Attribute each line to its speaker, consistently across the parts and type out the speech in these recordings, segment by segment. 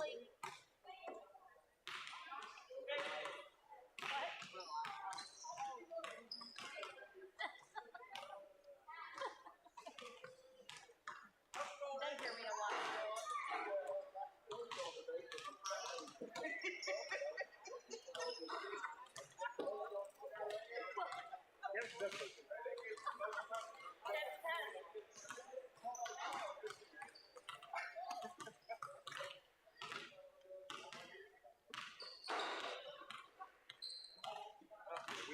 Speaker 1: We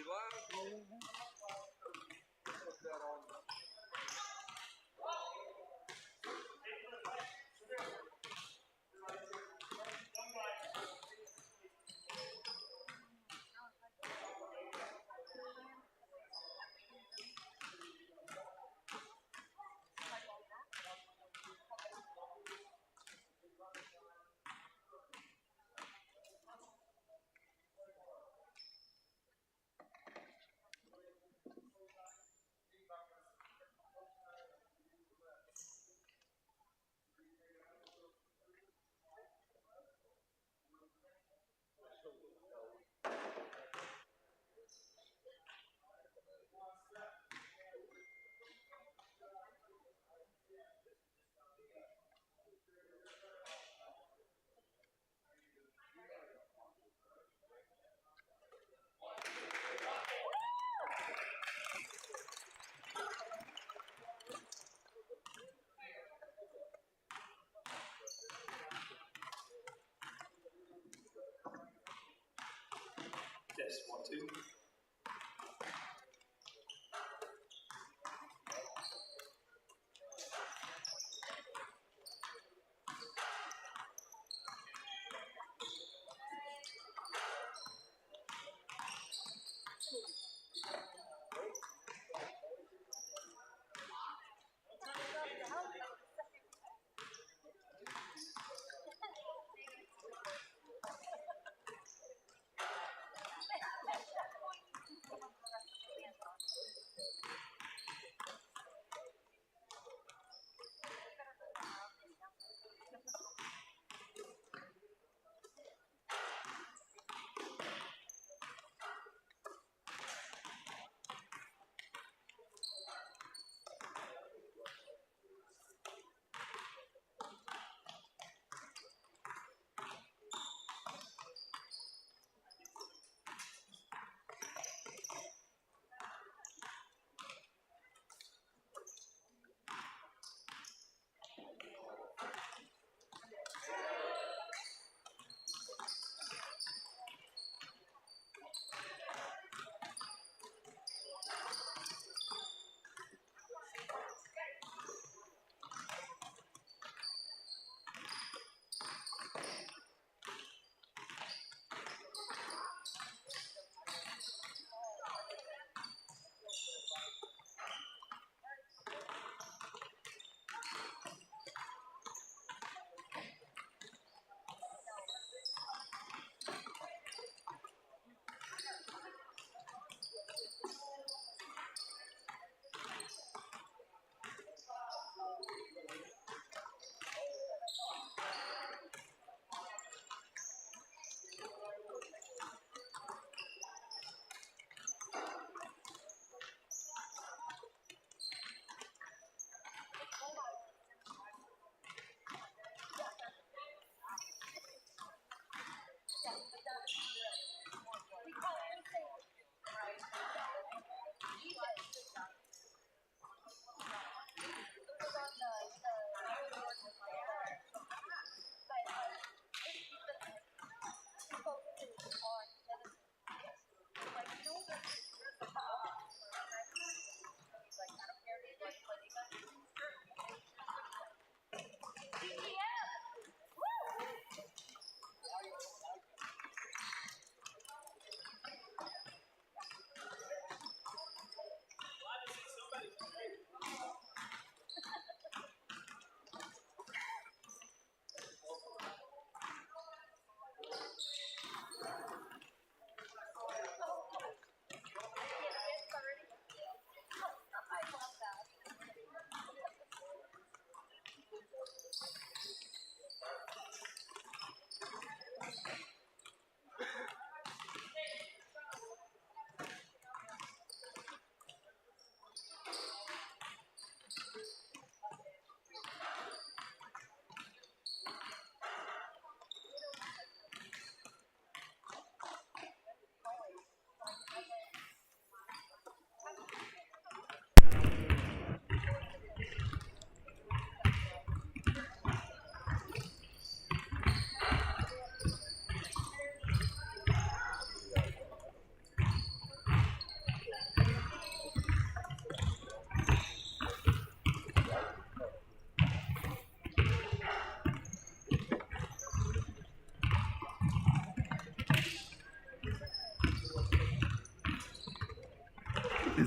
Speaker 1: live? Put that on.
Speaker 2: Yes, 1, 2.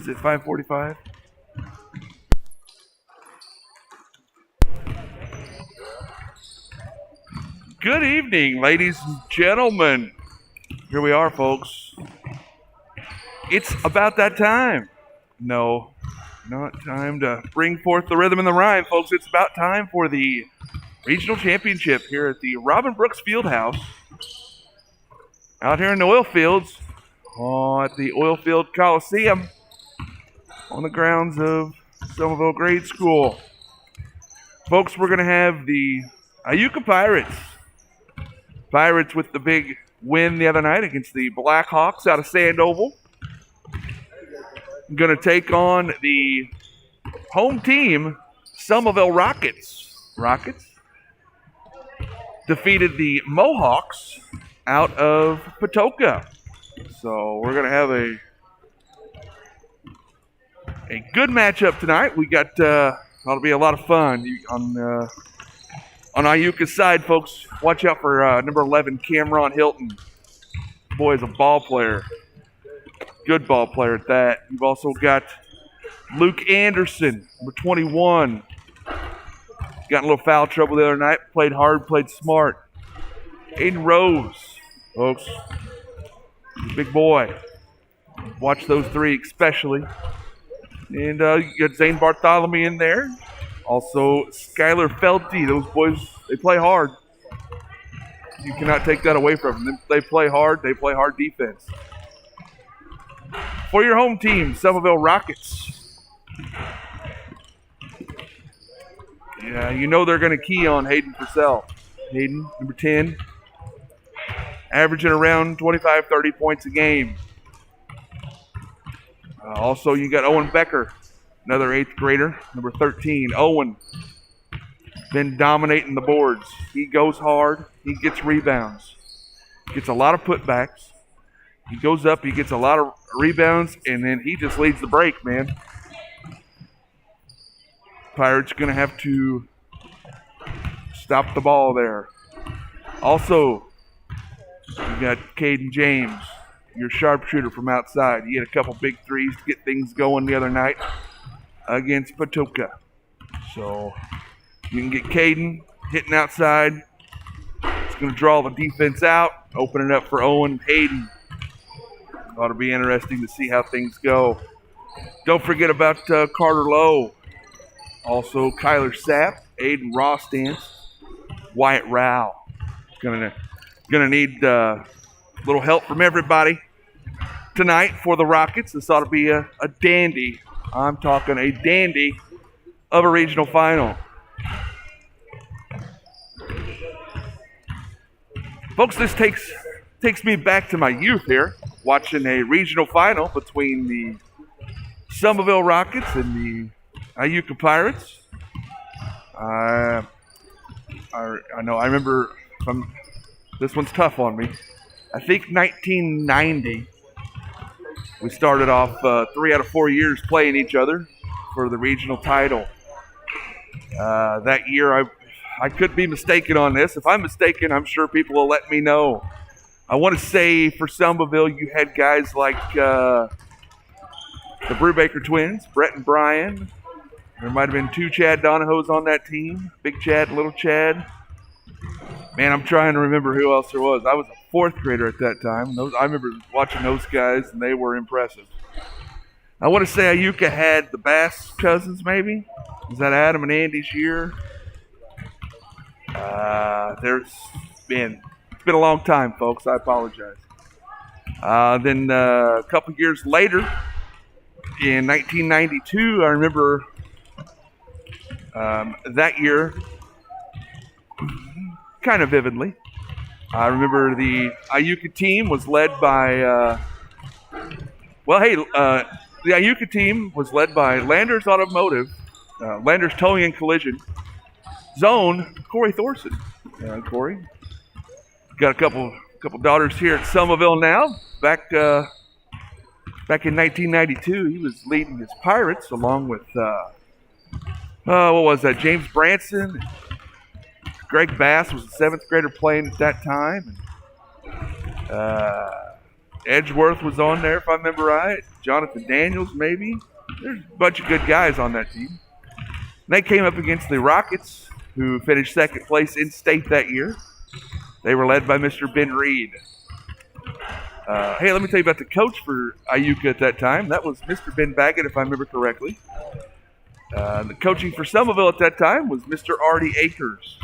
Speaker 2: Is it 5:45? Good evening, ladies and gentlemen. Here we are, folks. It's about that time. No, not time to bring forth the rhythm and the rhyme, folks. It's about time for the regional championship here at the Robin Brooks Fieldhouse. Out here in the oil fields, at the Oil Field Coliseum, on the grounds of Selmaville Grade School. Folks, we're going to have the Iuka Pirates. Pirates with the big win the other night against the Blackhawks out of Sandoval. Going to take on the home team, Selmaville Rockets. Rockets defeated the Mohawks out of Patoka. So we're going to have a good matchup tonight. We got that'll be a lot of fun on Iuka's side, folks. Watch out for number 11, Cameron Hilton. Boy is a ball player. Good ball player at that. You've also got Luke Anderson, number 21. Got in a little foul trouble the other night. Played hard, played smart. Aiden Rose, folks. Big boy. Watch those three especially. And you got Zane Bartholomew in there. Also, Skylar Felty. Those boys, they play hard. You cannot take that away from them. They play hard. They play hard defense. For your home team, Selmaville Rockets. Yeah, you know they're going to key on Hayden Purcell. Hayden, number 10, averaging around 25, 30 points a game. Also, you got Owen Becker, another 8th grader, number 13. Owen, been dominating the boards. He goes hard. He gets rebounds. Gets a lot of putbacks. He goes up. He gets a lot of rebounds, and then he just leads the break, man. Pirates going to have to stop the ball there. Also, you got Caden James, your sharpshooter from outside. He had a couple big threes to get things going the other night against Patoka. So you can get Caden hitting outside. It's going to draw the defense out, open it up for Owen and Hayden. Ought to be interesting to see how things go. Don't forget about Carter Lowe. Also Kyler Sapp, Aiden Rostance, Wyatt Rao. Gonna need a little help from everybody tonight for the Rockets. This ought to be a dandy. I'm talking a dandy of a regional final. Folks, this takes me back to my youth here, watching a regional final between the Selmaville Rockets and the Iuka Pirates. I know. I remember. This one's tough on me. I think 1990. We started off 3 out of 4 years playing each other for the regional title. That year, I could be mistaken on this. If I'm mistaken, I'm sure people will let me know. I want to say for Selmaville, you had guys like the Brubaker twins, Brett and Brian. There might have been 2 Chad Donahos on that team, Big Chad, Little Chad. Man, I'm trying to remember who else there was. I was a 4th grader at that time. I remember watching those guys, and they were impressive. I want to say Iuka had the Bass cousins, maybe. Was that Adam and Andy's year? It's been a long time, folks. I apologize. Then a couple years later, in 1992, I remember that year kind of vividly. I remember the Iuka team was led by, the Iuka team was led by Landers Automotive, Landers Towing and Collision, Zone, Corey Thorson. Corey. Got a couple daughters here at Selmaville now. Back in 1992, he was leading his Pirates along with, James Branson. Greg Bass was a 7th grader playing at that time. Edgeworth was on there, if I remember right. Jonathan Daniels, maybe. There's a bunch of good guys on that team. They came up against the Rockets, who finished second place in state that year. They were led by Mr. Ben Reed. Hey, let me tell you about the coach for Iuka at that time. That was Mr. Ben Baggett, if I remember correctly. The coaching for Selmaville at that time was Mr. Artie Akers.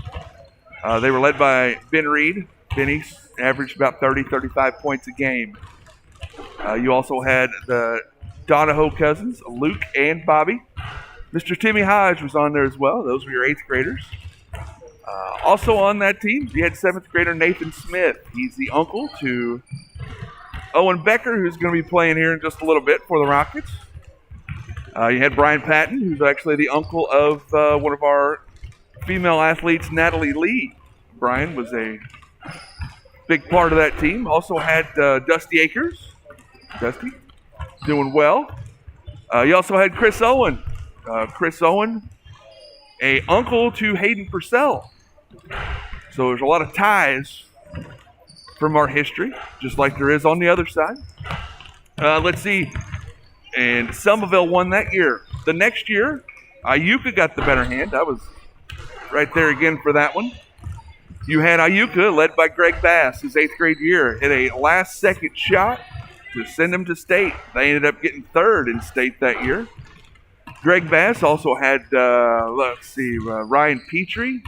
Speaker 2: They were led by Ben Reed. Benny averaged about 30, 35 points a game. You also had the Donahoe cousins, Luke and Bobby. Mr. Timmy Hodge was on there as well. Those were your 8th graders. Also on that team, you had 7th grader Nathan Smith. He's the uncle to Owen Becker, who's going to be playing here in just a little bit for the Rockets. You had Brian Patton, who's actually the uncle of one of our female athletes, Natalie Lee. Brian was a big part of that team. Also had Dusty Akers. Dusty, doing well. You also had Chris Owen. Chris Owen, a uncle to Hayden Purcell. So there's a lot of ties from our history, just like there is on the other side. Let's see. And Selmaville won that year. The next year, Iuka got the better hand. I was right there again for that one. You had Iuka, led by Greg Bass, his 8th grade year, hit a last-second shot to send them to state. They ended up getting 3rd in state that year. Greg Bass also had, Ryan Petrie,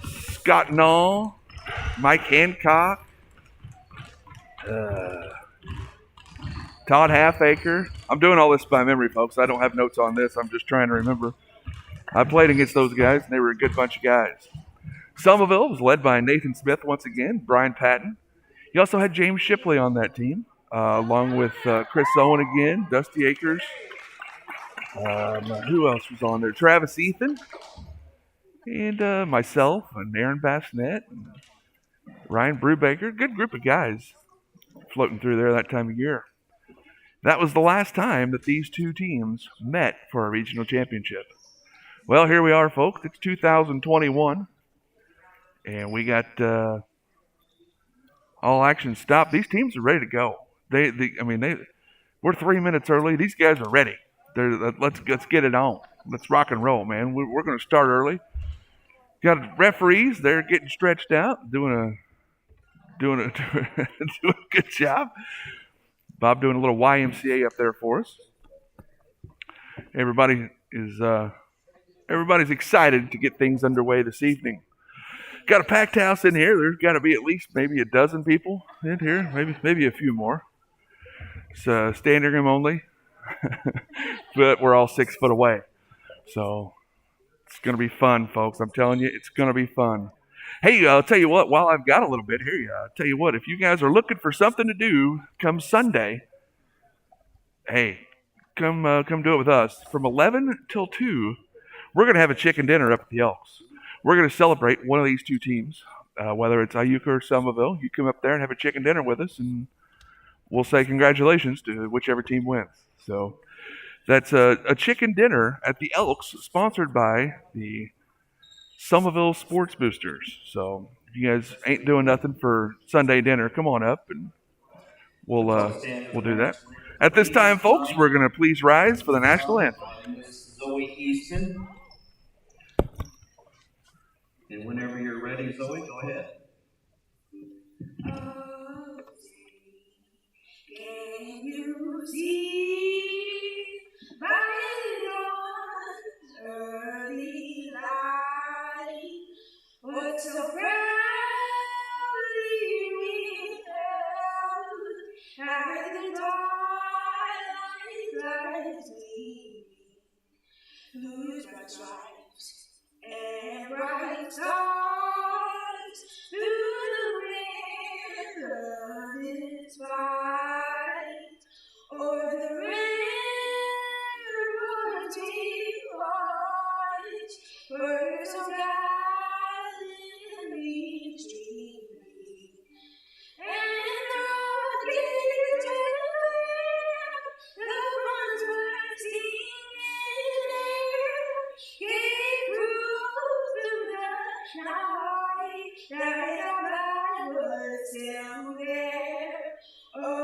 Speaker 2: Scott Nall, Mike Hancock, Todd Halfacre. I'm doing all this by memory, folks. I don't have notes on this. I'm just trying to remember. I played against those guys, and they were a good bunch of guys. Selmaville was led by Nathan Smith once again, Brian Patton. You also had James Shipley on that team, along with Chris Owen again, Dusty Akers. Who else was on there? Travis Ethan, and myself, and Aaron Bassnett, and Ryan Brubaker. Good group of guys floating through there that time of year. That was the last time that these two teams met for a regional championship. Well, here we are, folks. It's 2021, and we got all action stopped. These teams are ready to go. We're 3 minutes early. These guys are ready. Let's get it on. Let's rock and roll, man. We're going to start early. Got referees. They're getting stretched out, doing a good job. Bob doing a little YMCA up there for us. Everybody's excited to get things underway this evening. Got a packed house in here. There's got to be at least maybe a dozen people in here, maybe a few more. It's standing room only, but we're all 6 foot away. So it's going to be fun, folks. I'm telling you, it's going to be fun. Hey, I'll tell you what, while I've got a little bit here, I'll tell you what, if you guys are looking for something to do come Sunday, hey, come do it with us. From 11 till 2, we're going to have a chicken dinner up at the Elks. We're going to celebrate one of these two teams, whether it's Iuka or Selmaville. You come up there and have a chicken dinner with us, and we'll say congratulations to whichever team wins. So that's a chicken dinner at the Elks, sponsored by the Selmaville Sports Boosters. So if you guys ain't doing nothing for Sunday dinner, come on up and we'll do that. At this time, folks, we're going to please rise for the national anthem.
Speaker 3: Zoe Easton. And whenever you're ready, Zoe, go ahead.
Speaker 4: Can you see by dawn's early light what so proudly we held at the twilight's gleaming, whose broad stripes and bright stars through the wilderness fight, o'er the ramparts we watch, were so gallantly streaming, and the rockets the ones were singing there, gave proof through the night that our flag was still there. Oh,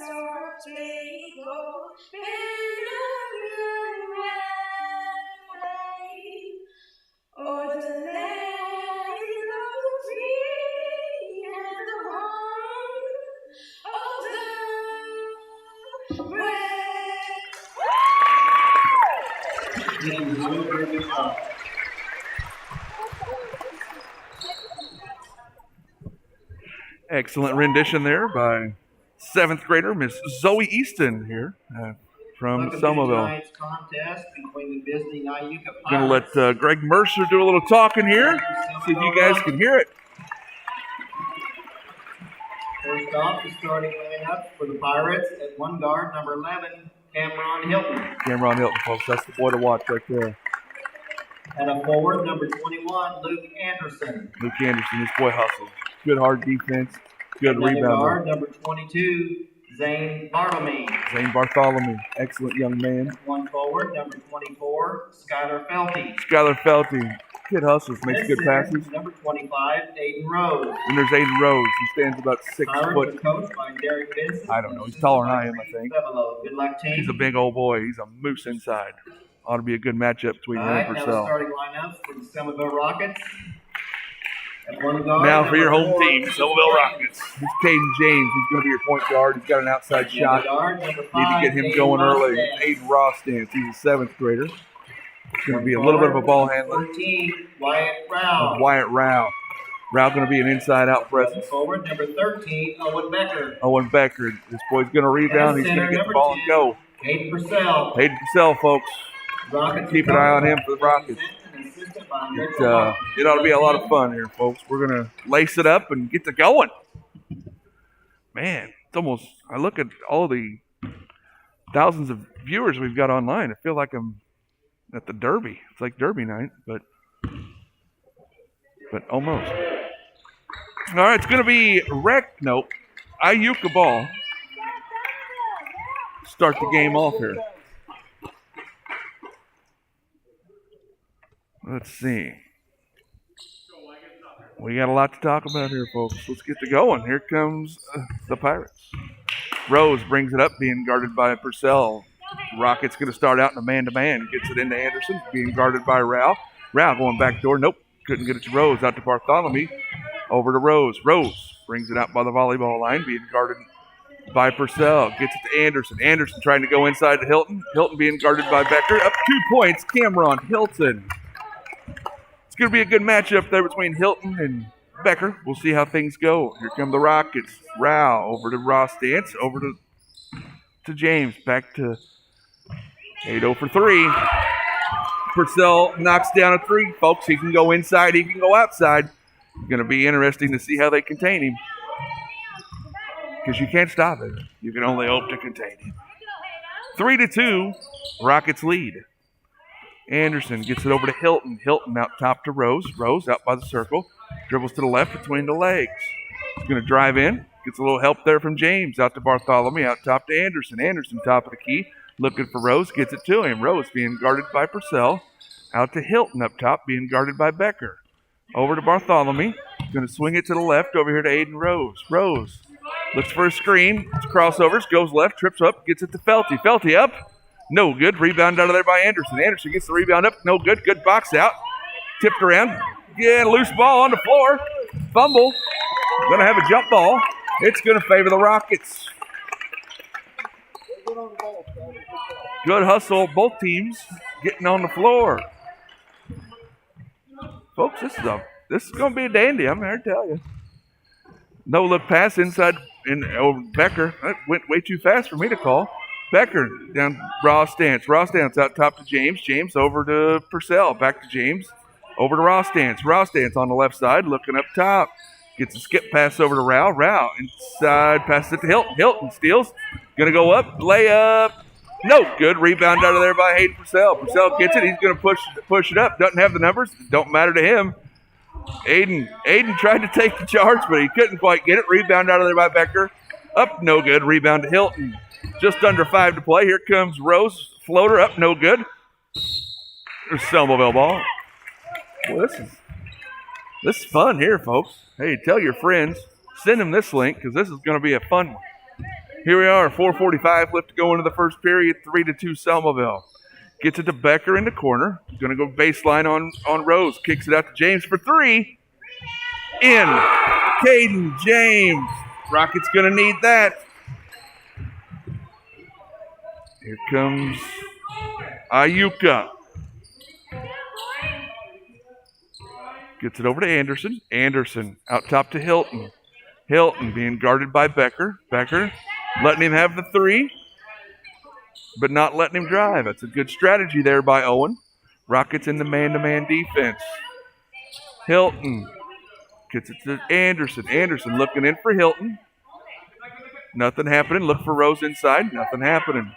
Speaker 4: softly go, bend away. Oh, the land is free and the home of the brave.
Speaker 3: Thank you, Zoe. Very good job.
Speaker 2: Excellent rendition there by 7th grader Miss Zoe Easton here from
Speaker 3: Welcome to
Speaker 2: Selmaville.
Speaker 3: tonight's contest between the visiting Iuka
Speaker 2: Going to
Speaker 3: Pirates.
Speaker 2: let Greg Mercer do a little talking here. See if you guys can hear it.
Speaker 3: First off, the starting lineup for the Pirates at one guard, number 11, Cameron Hilton.
Speaker 2: Cameron Hilton, folks. That's the boy to watch right there.
Speaker 3: At a forward, number 21, Luke Anderson.
Speaker 2: Luke Anderson, this boy hustles. Good hard defense. Good
Speaker 3: Another
Speaker 2: rebound.
Speaker 3: guard, number 22, Zane Bartlemy.
Speaker 2: Zane Bartholomew, excellent young man.
Speaker 3: One forward, number 24, Skylar Felty.
Speaker 2: Skylar Felty, kid hustles, makes good passes.
Speaker 3: Number 25, Aiden Rose.
Speaker 2: And there's Aiden Rose. He stands about 6
Speaker 3: Pirates
Speaker 2: foot.
Speaker 3: are coached by Derek Benson.
Speaker 2: I don't know. He's taller than I am, I think.
Speaker 3: Selmaville. Good luck, team.
Speaker 2: He's a big old boy. He's a moose inside. Ought to be a good matchup between
Speaker 3: All
Speaker 2: him
Speaker 3: right,
Speaker 2: and
Speaker 3: now the
Speaker 2: Purcell.
Speaker 3: starting lineups for the Selmaville Rockets. At one guard,
Speaker 2: Now for your
Speaker 3: number
Speaker 2: home
Speaker 3: 4,
Speaker 2: team, Selmaville Rockets. It's Caden James. He's going to be your point guard. He's got an outside
Speaker 3: The other
Speaker 2: shot.
Speaker 3: guard, number
Speaker 2: Need
Speaker 3: 5,
Speaker 2: to get him
Speaker 3: Aiden
Speaker 2: going early.
Speaker 3: Rostad.
Speaker 2: Aiden Rostad. He's a 7th grader. He's going to be a little bit of a ball handler.
Speaker 3: 13, Wyatt Rao.
Speaker 2: Wyatt Rao. Rao going to be an inside-out presence.
Speaker 3: Forward, number 13, Owen Becker.
Speaker 2: Owen Becker. This boy's going to rebound. He's going to get the ball and go.
Speaker 3: Hayden Purcell.
Speaker 2: Hayden Purcell, folks.
Speaker 3: Rockets
Speaker 2: Keep an eye on him for the Rockets. It ought to be a lot of fun here, folks. We're going to lace it up and get to going. Man, it's almost, I look at all the thousands of viewers we've got online. I feel like I'm at the Derby. It's like Derby night, but almost. All right, it's going to be Iuka ball. Start the game off here. Let's see. We got a lot to talk about here, folks. Let's get to going. Here comes the Pirates. Rose brings it up, being guarded by Purcell. Rockets going to start out in a man-to-man. Gets it into Anderson, being guarded by Rao. Rao going back door. Nope, couldn't get it to Rose. Out to Bartholomew. Over to Rose. Rose brings it out by the volleyball line, being guarded by Purcell. Gets it to Anderson. Anderson trying to go inside to Hilton. Hilton being guarded by Becker. Up 2 points, Cameron Hilton. It's going to be a good matchup there between Hilton and Becker. We'll see how things go. Here come the Rockets. Rao over to Ross Dance. Over to James. Back to 8-0 for 3. Purcell knocks down a 3, folks. He can go inside. He can go outside. It's going to be interesting to see how they contain him. Because you can't stop it. You can only hope to contain him. 3-2. Rockets lead. Anderson gets it over to Hilton. Hilton out top to Rose. Rose out by the circle. Dribbles to the left between the legs. He's going to drive in. Gets a little help there from James. Out to Bartholomew. Out top to Anderson. Anderson top of the key. Looking for Rose. Gets it to him. Rose being guarded by Purcell. Out to Hilton up top. Being guarded by Becker. Over to Bartholomew. Going to swing it to the left. Over here to Aiden Rose. Rose looks for a screen. It's crossovers. Goes left. Trips up. Gets it to Felty. Felty up. No good. Rebound out of there by Anderson. Anderson gets the rebound up. No good. Good box out. Tipped around. Yeah, loose ball on the floor. Fumble. Going to have a jump ball. It's going to favor the Rockets. Good hustle. Both teams getting on the floor. Folks, this is going to be a dandy. I'm here to tell you. No look pass inside over Becker. That went way too fast for me to call. Becker down Ross Dance. Ross Dance out top to James. James over to Purcell. Back to James. Over to Ross Dance. Ross Dance on the left side looking up top. Gets a skip pass over to Rao. Rao inside. Passes it to Hilton. Hilton steals. Going to go up. Layup. No good. Rebound out of there by Hayden Purcell. Purcell gets it. He's going to push it up. Doesn't have the numbers. Don't matter to him. Aiden tried to take the charge, but he couldn't quite get it. Rebound out of there by Becker. Up. No good. Rebound to Hilton. Just under 5 to play. Here comes Rose. Floater up. No good. There's Selmaville ball. Boy, this is fun here, folks. Hey, tell your friends. Send them this link because this is going to be a fun one. Here we are, 4:45 left to go into the first period, 3-2 Selmaville. Gets it to Becker in the corner. Going to go baseline on Rose. Kicks it out to James for three. In. Caden James. Rockets going to need that. Here comes Iuka. Gets it over to Anderson. Anderson out top to Hilton. Hilton being guarded by Becker. Becker letting him have the three, but not letting him drive. That's a good strategy there by Owen. Rockets in the man-to-man defense. Hilton gets it to Anderson. Anderson looking in for Hilton. Nothing happening. Look for Rose inside. Nothing happening.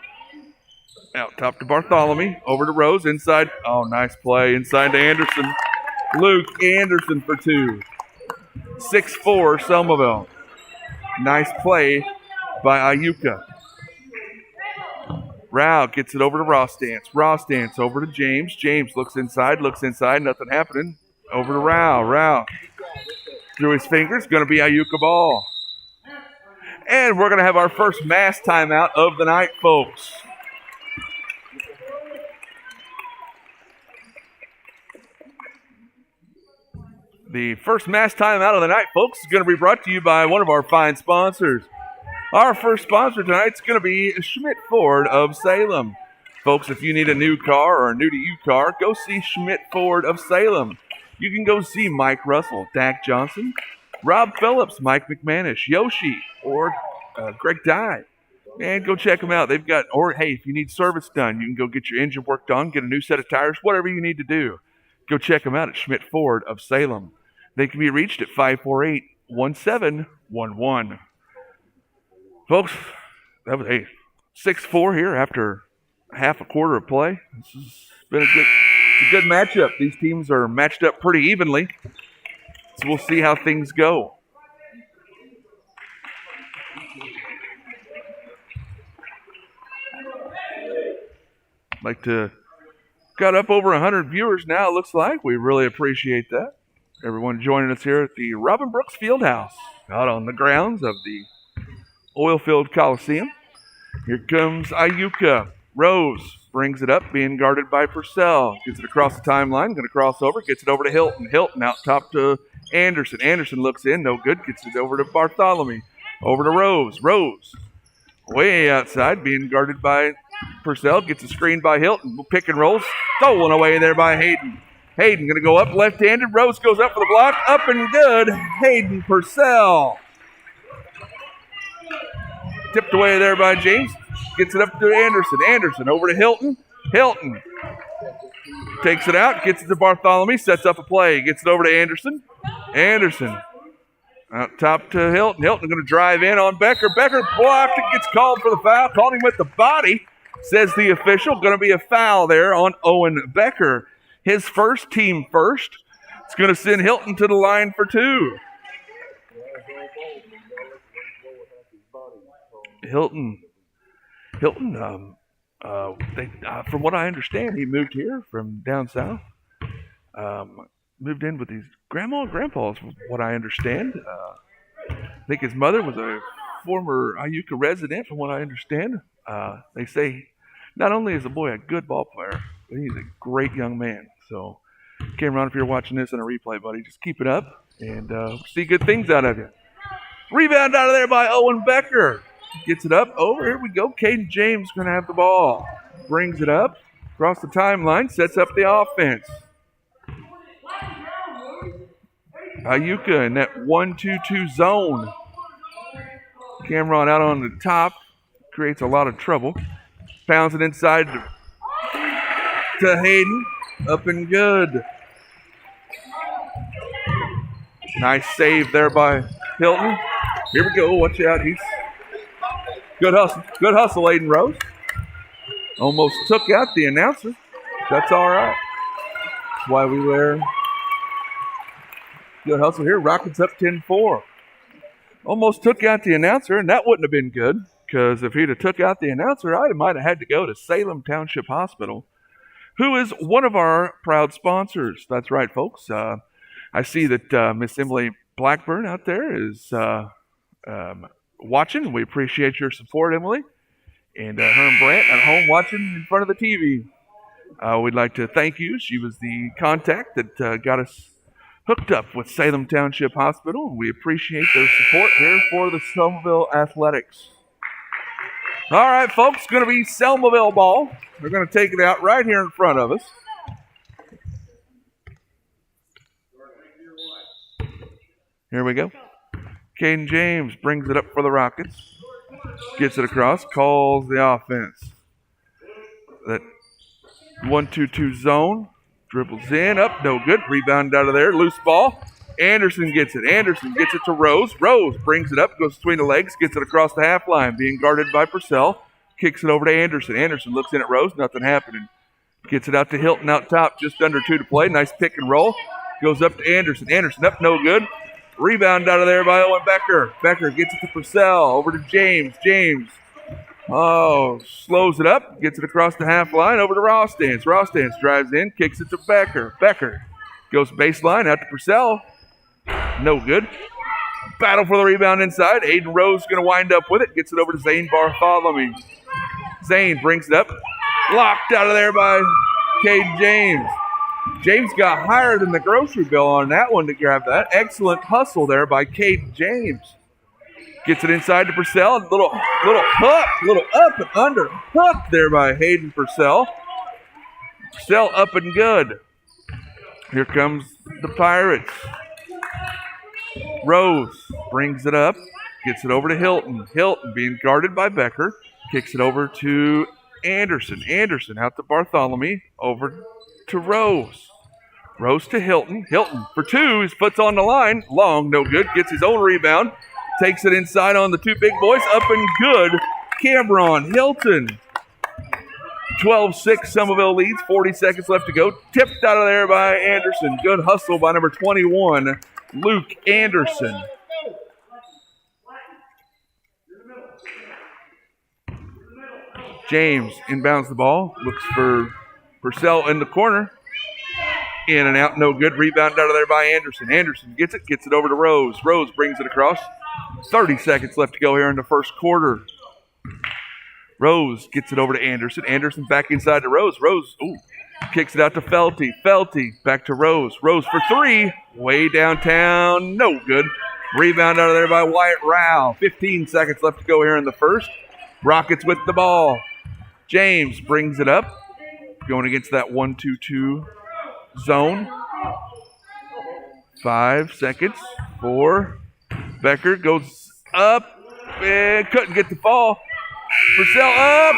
Speaker 2: Out top to Bartholomew. Over to Rose. Inside. Oh, nice play. Inside to Anderson. Luke Anderson for two. 6-4 Selmaville. Nice play by Iuka. Rao gets it over to Ross Dance. Ross Dance over to James. James looks inside. Nothing happening. Over to Rao. Rao through his fingers. Going to be Iuka ball. And we're going to have our first mass timeout of the night, folks. The first mass timeout of the night, folks, is going to be brought to you by one of our fine sponsors. Our first sponsor tonight is going to be Schmidt Ford of Salem. Folks, if you need a new car or a new-to-you car, go see Schmidt Ford of Salem. You can go see Mike Russell, Dak Johnson, Rob Phillips, Mike McManus, Yoshi, or Greg Dye. And go check them out. They've got, or hey, if you need service done, you can go get your engine work done, get a new set of tires, whatever you need to do. Go check them out at Schmidt Ford of Salem. They can be reached at 548-1711. Folks, that was 6-4 here after half a quarter of play. This has been a good matchup. These teams are matched up pretty evenly. So we'll see how things go. Like to got up over 100 viewers now, it looks like. We really appreciate that. Everyone joining us here at the Robin Brooks Fieldhouse out on the grounds of the Oilfield Coliseum. Here comes Iuka. Rose brings it up, being guarded by Purcell. Gets it across the timeline, going to cross over, gets it over to Hilton. Hilton out top to Anderson. Anderson looks in, no good, gets it over to Bartholomew. Over to Rose. Rose way outside, being guarded by Purcell. Gets a screen by Hilton. Pick and roll, stolen away there by Hayden. Hayden going to go up left-handed. Rose goes up for the block. Up and good. Hayden Purcell. Tipped away there by James. Gets it up to Anderson. Anderson over to Hilton. Hilton takes it out. Gets it to Bartholomew. Sets up a play. Gets it over to Anderson. Anderson out top to Hilton. Hilton going to drive in on Becker. Becker blocked and gets called for the foul. Called him with the body, says the official. Going to be a foul there on Owen Becker. His first, team first. It's going to send Hilton to the line for two. Hilton, from what I understand, he moved here from down south. Moved in with his grandma and grandpa, is what I understand. I think his mother was a former Iuka resident, from what I understand. They say not only is the boy a good ball player, but he's a great young man. So, Cameron, if you're watching this in a replay, buddy, just keep it up and see good things out of you. Rebound out of there by Owen Becker. Gets it up. Over. Here we go. Caden James going to have the ball. Brings it up. Across the timeline. Sets up the offense. Iuka in that 1-2-2 zone. Cameron out on the top. Creates a lot of trouble. Pounds it inside to Hayden. Up and good. Nice save there by Hilton. Here we go. Watch out. He's good hustle. Good hustle, Aiden Rose. Almost took out the announcer. That's all right. That's why we wear good hustle here. Rockets up 10-4. Almost took out the announcer, and that wouldn't have been good, because if he'd have took out the announcer, I might have had to go to Salem Township Hospital, who is one of our proud sponsors. That's right, folks. I see that Miss Emily Blackburn out there is watching. We appreciate your support, Emily. And her and Brant at home watching in front of the TV. We'd like to thank you. She was the contact that got us hooked up with Salem Township Hospital. We appreciate their support here for the Selmaville Athletics. All right, folks, going to be Selmaville ball. We're going to take it out right here in front of us. Here we go. Caden James brings it up for the Rockets. Gets it across, calls the offense. That 1-2-2 zone. Dribbles in, up, no good. Rebound out of there, loose ball. Anderson gets it. Anderson gets it to Rose. Rose brings it up, goes between the legs, gets it across the half line, being guarded by Purcell. Kicks it over to Anderson. Anderson looks in at Rose, nothing happening. Gets it out to Hilton out top, just under 2 to play. Nice pick and roll. Goes up to Anderson. Anderson up, no good. Rebound out of there by Owen Becker. Becker gets it to Purcell. Over to James. James. Oh, slows it up. Gets it across the half line. Over to Rawstance. Rawstance drives in. Kicks it to Becker. Becker goes baseline out to Purcell. No good. Battle for the rebound inside. Aiden Rose going to wind up with it. Gets it over to Zane Bartholomew. Zane brings it up. Blocked out of there by Cade James. James got higher than the grocery bill on that one to grab that. Excellent hustle there by Cade James. Gets it inside to Purcell. Little hook, little up and under hook there by Hayden Purcell. Purcell up and good. Here comes the Pirates. Rose brings it up. Gets it over to Hilton. Hilton being guarded by Becker. Kicks it over to Anderson. Anderson out to Bartholomew. Over to Rose. Rose to Hilton. Hilton for 2. His foot's on the line. Long, no good. Gets his own rebound. Takes it inside on the 2 big boys. Up and good. Cameron Hilton. 12-6 Selmaville leads. 40 seconds left to go. Tipped out of there by Anderson. Good hustle by number 21, Luke Anderson. James inbounds the ball. Looks for Purcell in the corner. In and out, no good. Rebound out of there by Anderson. Anderson gets it over to Rose. Rose brings it across. 30 seconds left to go here in the first quarter. Rose gets it over to Anderson. Anderson back inside to Rose. Rose, kicks it out to Felty. Felty back to Rose. Rose for 3. Way downtown, no good. Rebound out of there by Wyatt Rao. 15 seconds left to go here in the first. Rockets with the ball. James brings it up. Going against that 1-2-2 zone. 5 seconds. 4. Becker goes up and couldn't get the ball. Purcell up.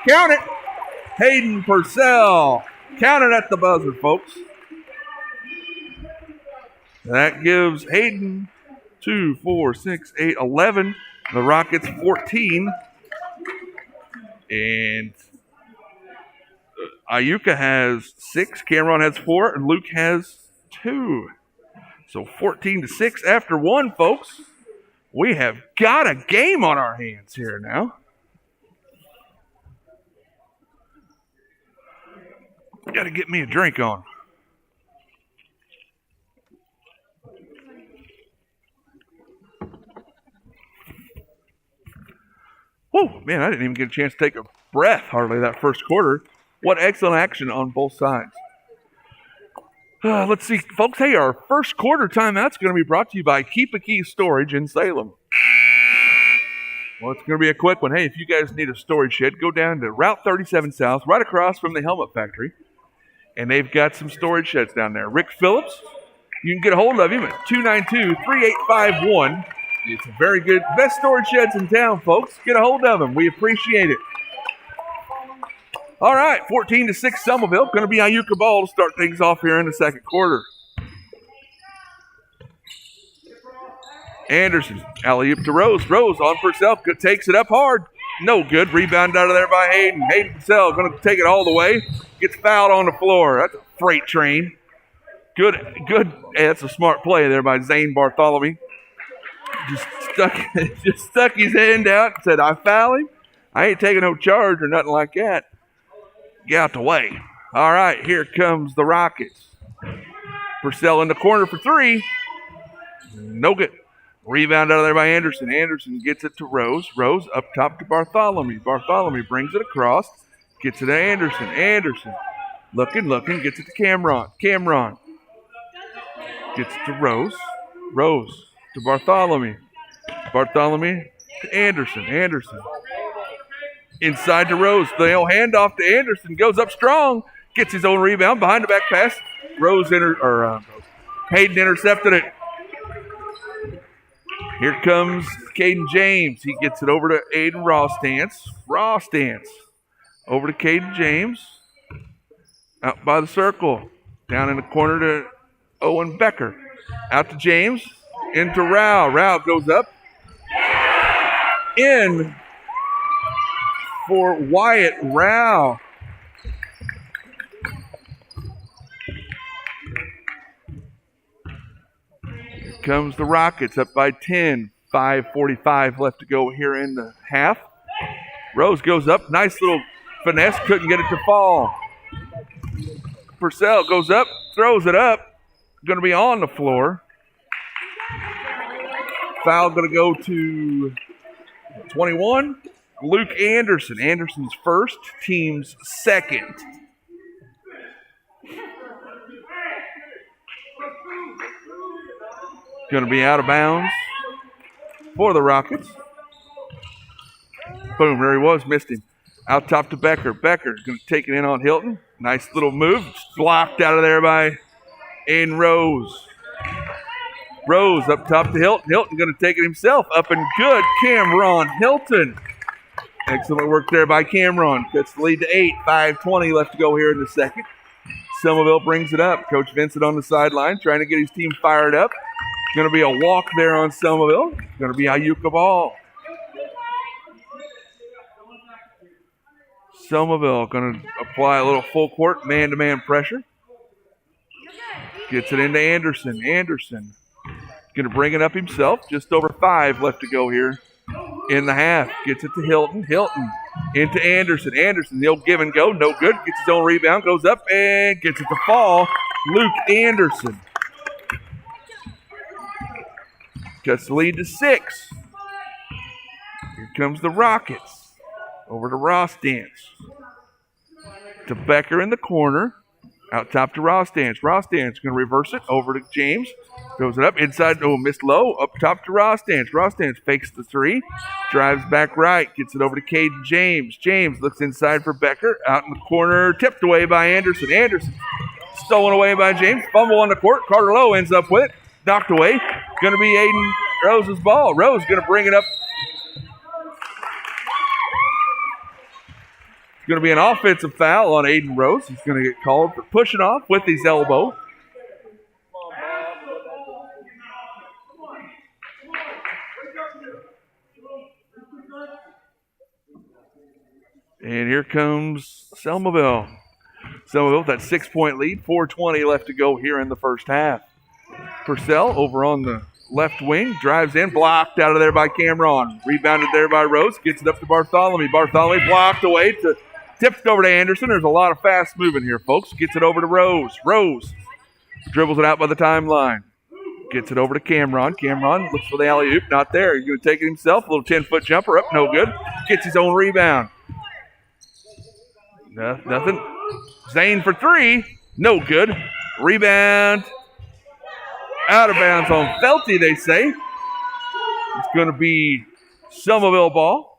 Speaker 2: Count it. Hayden Purcell. Count it at the buzzer, folks. That gives Hayden 2, 4, 6, 8, 11. The Rockets 14. And Iuka has 6. Cameron has 4. And Luke has 2. So 14-6 after 1, folks. We have got a game on our hands here now. Got to get me a drink on. Whoa, man, I didn't even get a chance to take a breath hardly that first quarter. What excellent action on both sides. Let's see, folks. Hey, our first quarter timeout's going to be brought to you by Keep a Key Storage in Salem. Well, it's going to be a quick one. Hey, if you guys need a storage shed, go down to Route 37 South, right across from the Helmet Factory. And they've got some storage sheds down there. Rick Phillips, you can get a hold of him at 292-3851. It's a very good, best storage sheds in town, folks. Get a hold of him. We appreciate it. All right, 14-6 Selmaville. Going to be Iuka ball to start things off here in the second quarter. Anderson, alley-oop to Rose. Rose on Purcell, takes it up hard. No good. Rebound out of there by Hayden. Hayden Purcell going to take it all the way. Gets fouled on the floor. That's a freight train. Good. Hey, that's a smart play there by Zane Bartholomew. Just stuck his hand out and said, I foul him. I ain't taking no charge or nothing like that. Get out the way. All right, here comes the Rockets. Purcell in the corner for 3. No good. Rebound out of there by Anderson. Anderson gets it to Rose. Rose up top to Bartholomew. Bartholomew brings it across. Gets it to Anderson. Anderson looking, gets it to Cameron. Cameron gets it to Rose. Rose to Bartholomew. Bartholomew to Anderson. Anderson inside to Rose. The handoff to Anderson. Goes up strong. Gets his own rebound. Behind the back pass. Hayden intercepted it. Here comes Caden James. He gets it over to Aiden Rawstance. Rawstance over to Caden James. Out by the circle. Down in the corner to Owen Becker. Out to James. Into Rao. Rao goes up. In for Wyatt Rao. Here comes the Rockets up by 10. 5:45 left to go here in the half. Rose goes up. Nice little finesse. Couldn't get it to fall. Purcell goes up. Throws it up. Going to be on the floor. Foul going to go to 21. Luke Anderson. Anderson's first, team's second. Going to be out of bounds for the Rockets. Boom, there he was, missed him. Out top to Becker. Becker's going to take it in on Hilton. Nice little move. Blocked out of there by Aiden Rose. Rose up top to Hilton. Hilton going to take it himself. Up and good. Cameron Hilton. Excellent work there by Cameron. Gets the lead to 8. 5:20 left to go here in the second. Selmaville brings it up. Coach Vincent on the sideline trying to get his team fired up. Going to be a walk there on Selmaville. Going to be Iuka ball. Selmaville going to apply a little full court man-to-man pressure. Gets it into Anderson. Anderson going to bring it up himself. Just over 5 left to go here in the half. Gets it to Hilton. Hilton into Anderson. Anderson, the old give and go. No good. Gets his own rebound. Goes up and gets it to fall. Luke Anderson gets the lead to 6. Here comes the Rockets. Over to Rawstance. To Becker in the corner. Out top to Rawstance. Rawstance going to reverse it. Over to James. Throws it up inside. Oh, missed low. Up top to Rawstance. Rawstance fakes the 3. Drives back right. Gets it over to Caden James. James looks inside for Becker. Out in the corner. Tipped away by Anderson. Anderson stolen away by James. Fumble on the court. Carter Lowe ends up with it. Knocked away. Going to be Aiden Rose's ball. Rose going to bring it up. It's going to be an offensive foul on Aiden Rose. He's going to get called for pushing off with his elbow. And here comes Selmaville. Selmaville, that 6-point lead. 4:20 left to go here in the first half. Purcell over on the left wing. Drives in. Blocked out of there by Cameron. Rebounded there by Rose. Gets it up to Bartholomew. Bartholomew blocked away. Tipped over to Anderson. There's a lot of fast moving here, folks. Gets it over to Rose. Rose dribbles it out by the timeline. Gets it over to Cameron. Cameron looks for the alley-oop. Not there. He's going to take it himself. A little 10-foot jumper up. No good. Gets his own rebound. Nothing. Zane for 3. No good. Rebound. Out of bounds on Felty, they say. It's going to be Selmaville ball.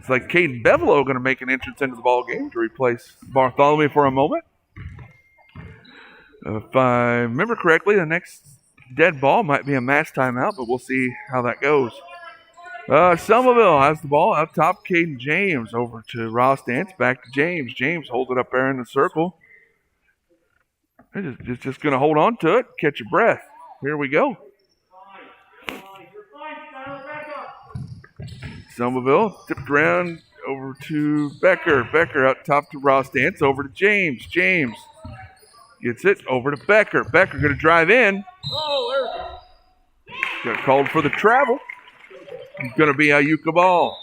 Speaker 2: It's like Caden Bevelo going to make an entrance into the ball game to replace Bartholomew for a moment. If I remember correctly, the next dead ball might be a match timeout, but we'll see how that goes. Selmaville has the ball up top. Caden James over to Rawstance. Back to James. James holds it up there in the circle. Just going to hold on to it. Catch your breath. Here we go. Selmaville tipped around over to Becker. Becker out top to Rawstance. Over to James. James gets it over to Becker. Becker going to drive in. Got called for the travel. It's going to be Iuka ball.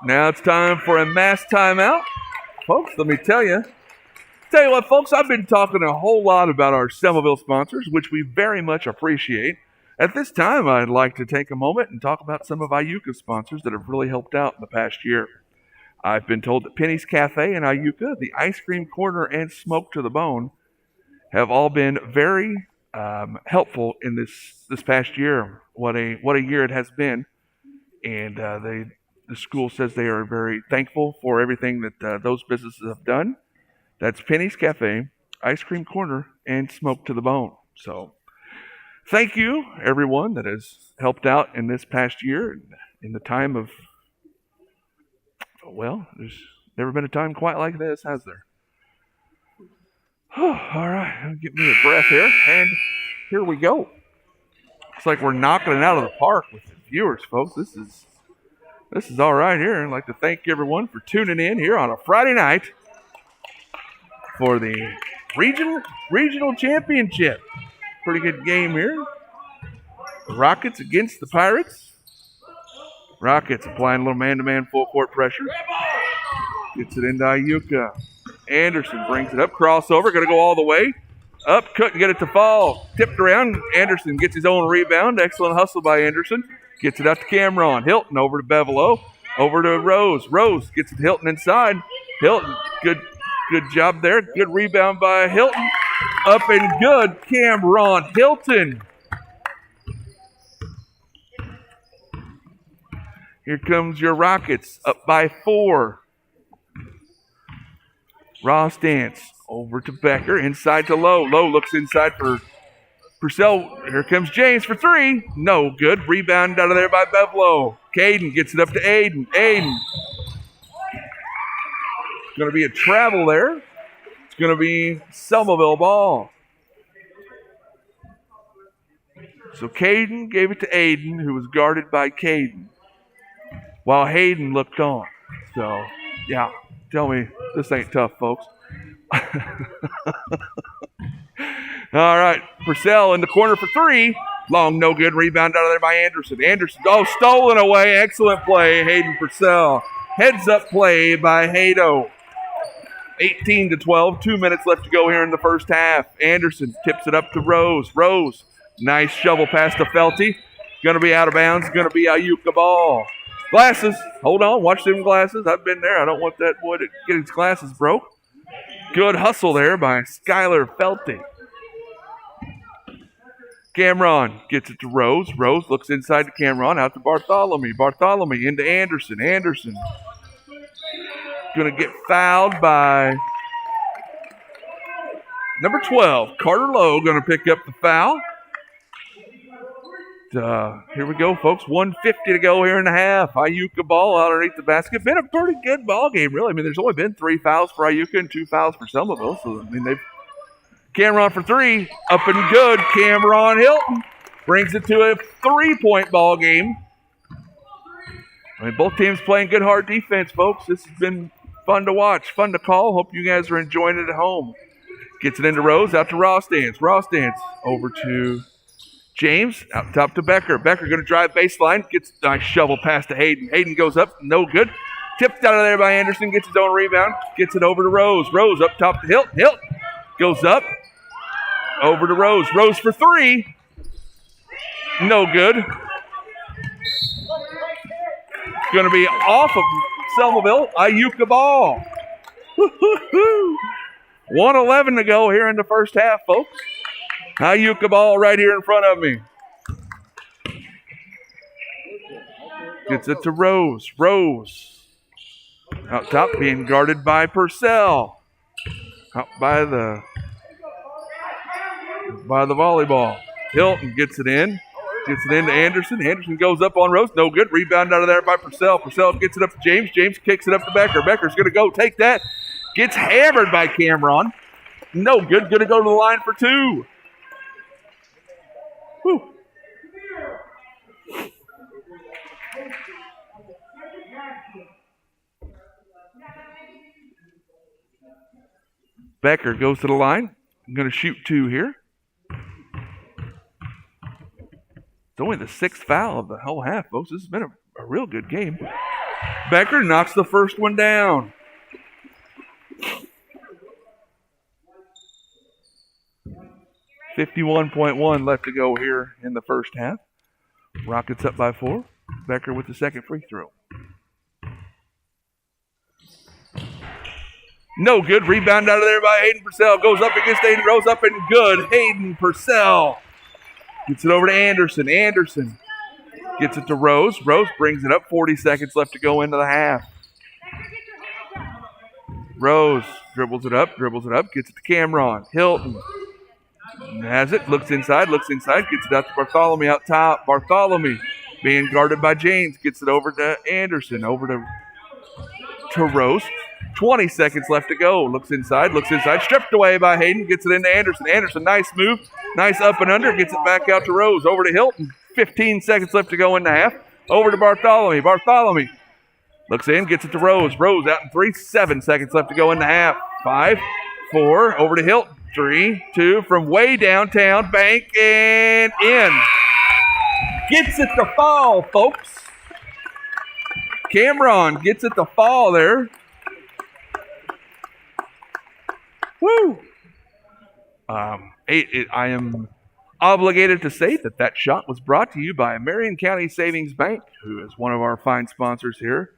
Speaker 2: Now it's time for a mass timeout. folks, let me tell you. Tell you what, folks, I've been talking a whole lot about our Selmaville sponsors, which we very much appreciate. At this time, I'd like to take a moment and talk about some of Iuka's sponsors that have really helped out in the past year. I've been told that Penny's Cafe in Iuka, the Ice Cream Corner, and Smoke to the Bone have all been very helpful in this past year. What a year it has been, and the school says they are very thankful for everything that those businesses have done. That's Penny's Cafe, Ice Cream Corner, and Smoke to the Bone. So, thank you, everyone that has helped out in this past year, in the time of, well, there's never been a time quite like this, has there? All right, I'll get me a breath here, and here we go. It's like we're knocking it out of the park with the viewers, folks. This is all right here. I'd like to thank everyone for tuning in here on a Friday night for the regional championship. Pretty good game here. The Rockets against the Pirates. Rockets applying a little man-to-man full court pressure. Gets it into Iuka. Anderson brings it up. Crossover. Going to go all the way. Up. Couldn't get it to fall. Tipped around. Anderson gets his own rebound. Excellent hustle by Anderson. Gets it out to Cameron. Hilton over to Bevelo. Over to Rose. Rose gets it to Hilton inside. Hilton. Good job there. Good rebound by Hilton. Up and good. Cameron Hilton. Here comes your Rockets. Up by 4. Ross Dance over to Becker. Inside to Lowe. Lowe looks inside for Purcell. Here comes James for 3. No good. Rebound out of there by Bevelo. Caden gets it up to Aiden. Aiden. Going to be a travel there. It's going to be Selmaville ball. So Caden gave it to Aiden, who was guarded by Caden, while Hayden looked on. So, yeah, tell me this ain't tough, folks. All right, Purcell in the corner for 3. Long, no good. Rebound out of there by Anderson. Anderson, stolen away. Excellent play, Hayden Purcell. Heads up play by Haydo. 18-12, 2 minutes left to go here in the first half. Anderson tips it up to Rose. Rose, nice shovel pass to Felty. Going to be out of bounds. Going to be Iuka ball. Glasses. Hold on. Watch them glasses. I've been there. I don't want that boy to get his glasses broke. Good hustle there by Skylar Felty. Cameron gets it to Rose. Rose looks inside to Cameron. Out to Bartholomew. Bartholomew into Anderson. Anderson going to get fouled by number 12. Carter Lowe going to pick up the foul. Here we go, folks. 1:50 to go here in the half. Iuka ball out underneath the basket. Been a pretty good ball game, really. I mean, there's only been 3 fouls for Iuka and 2 fouls for Selmaville. So, I mean, they've Cameron for 3. Up and good. Cameron Hilton brings it to a 3-point ball game. I mean, both teams playing good, hard defense, folks. This has been fun to watch, fun to call. Hope you guys are enjoying it at home. Gets it into Rose, out to Ross Dance. Ross Dance over to James, out top to Becker. Becker going to drive baseline. Gets a nice shovel pass to Hayden. Hayden goes up, no good. Tipped out of there by Anderson, gets his own rebound. Gets it over to Rose. Rose up top to Hilton. Hilton goes up. Over to Rose. Rose for 3. No good. Going to be off of Selmaville. Iuka ball. 1:11 to go here in the first half, folks. Iuka ball right here in front of me. Gets it to Rose. Rose. Out top being guarded by Purcell. Out by the volleyball. Hilton gets it in. Gets it into Anderson. Anderson goes up on Rose. No good. Rebound out of there by Purcell. Purcell gets it up to James. James kicks it up to Becker. Becker's going to go take that. Gets hammered by Cameron. No good. Going to go to the line for 2. Whew. Becker goes to the line. I'm going to shoot 2 here. It's only the 6th foul of the whole half, folks. This has been a real good game. Becker knocks the first one down. .1 left to go here in the first half. Rockets up by 4. Becker with the second free throw. No good. Rebound out of there by Hayden Purcell. Goes up against Hayden. Rose up and good. Hayden Purcell gets it over to Anderson. Anderson gets it to Rose. Rose brings it up. 40 seconds left to go into the half. Rose dribbles it up, gets it to Cameron. Hilton has it, looks inside, gets it out to Bartholomew out top. Bartholomew being guarded by James, gets it over to Anderson, over to Rose. 20 seconds left to go. Looks inside, stripped away by Hayden, gets it into Anderson. Anderson, nice move, nice up and under, gets it back out to Rose, over to Hilton. 15 seconds left to go in the half. Over to Bartholomew. Bartholomew looks in, gets it to Rose. Rose out in 3, 7 seconds left to go in the half. 5, 4, over to Hilton. 3, 2, from way downtown, bank and in. Gets it to fall, folks. Cameron gets it to fall there. Woo! I am obligated to say that shot was brought to you by Marion County Savings Bank, who is one of our fine sponsors here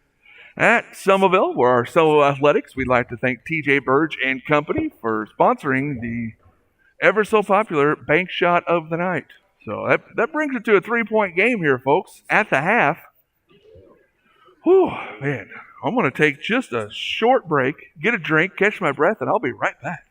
Speaker 2: at Selmaville, where our solo athletics. We'd like to thank TJ Burge and Company for sponsoring the ever so popular bank shot of the night. So that brings it to a 3-point game here, folks, at the half. Whew, man, I'm going to take just a short break, get a drink, catch my breath, and I'll be right back.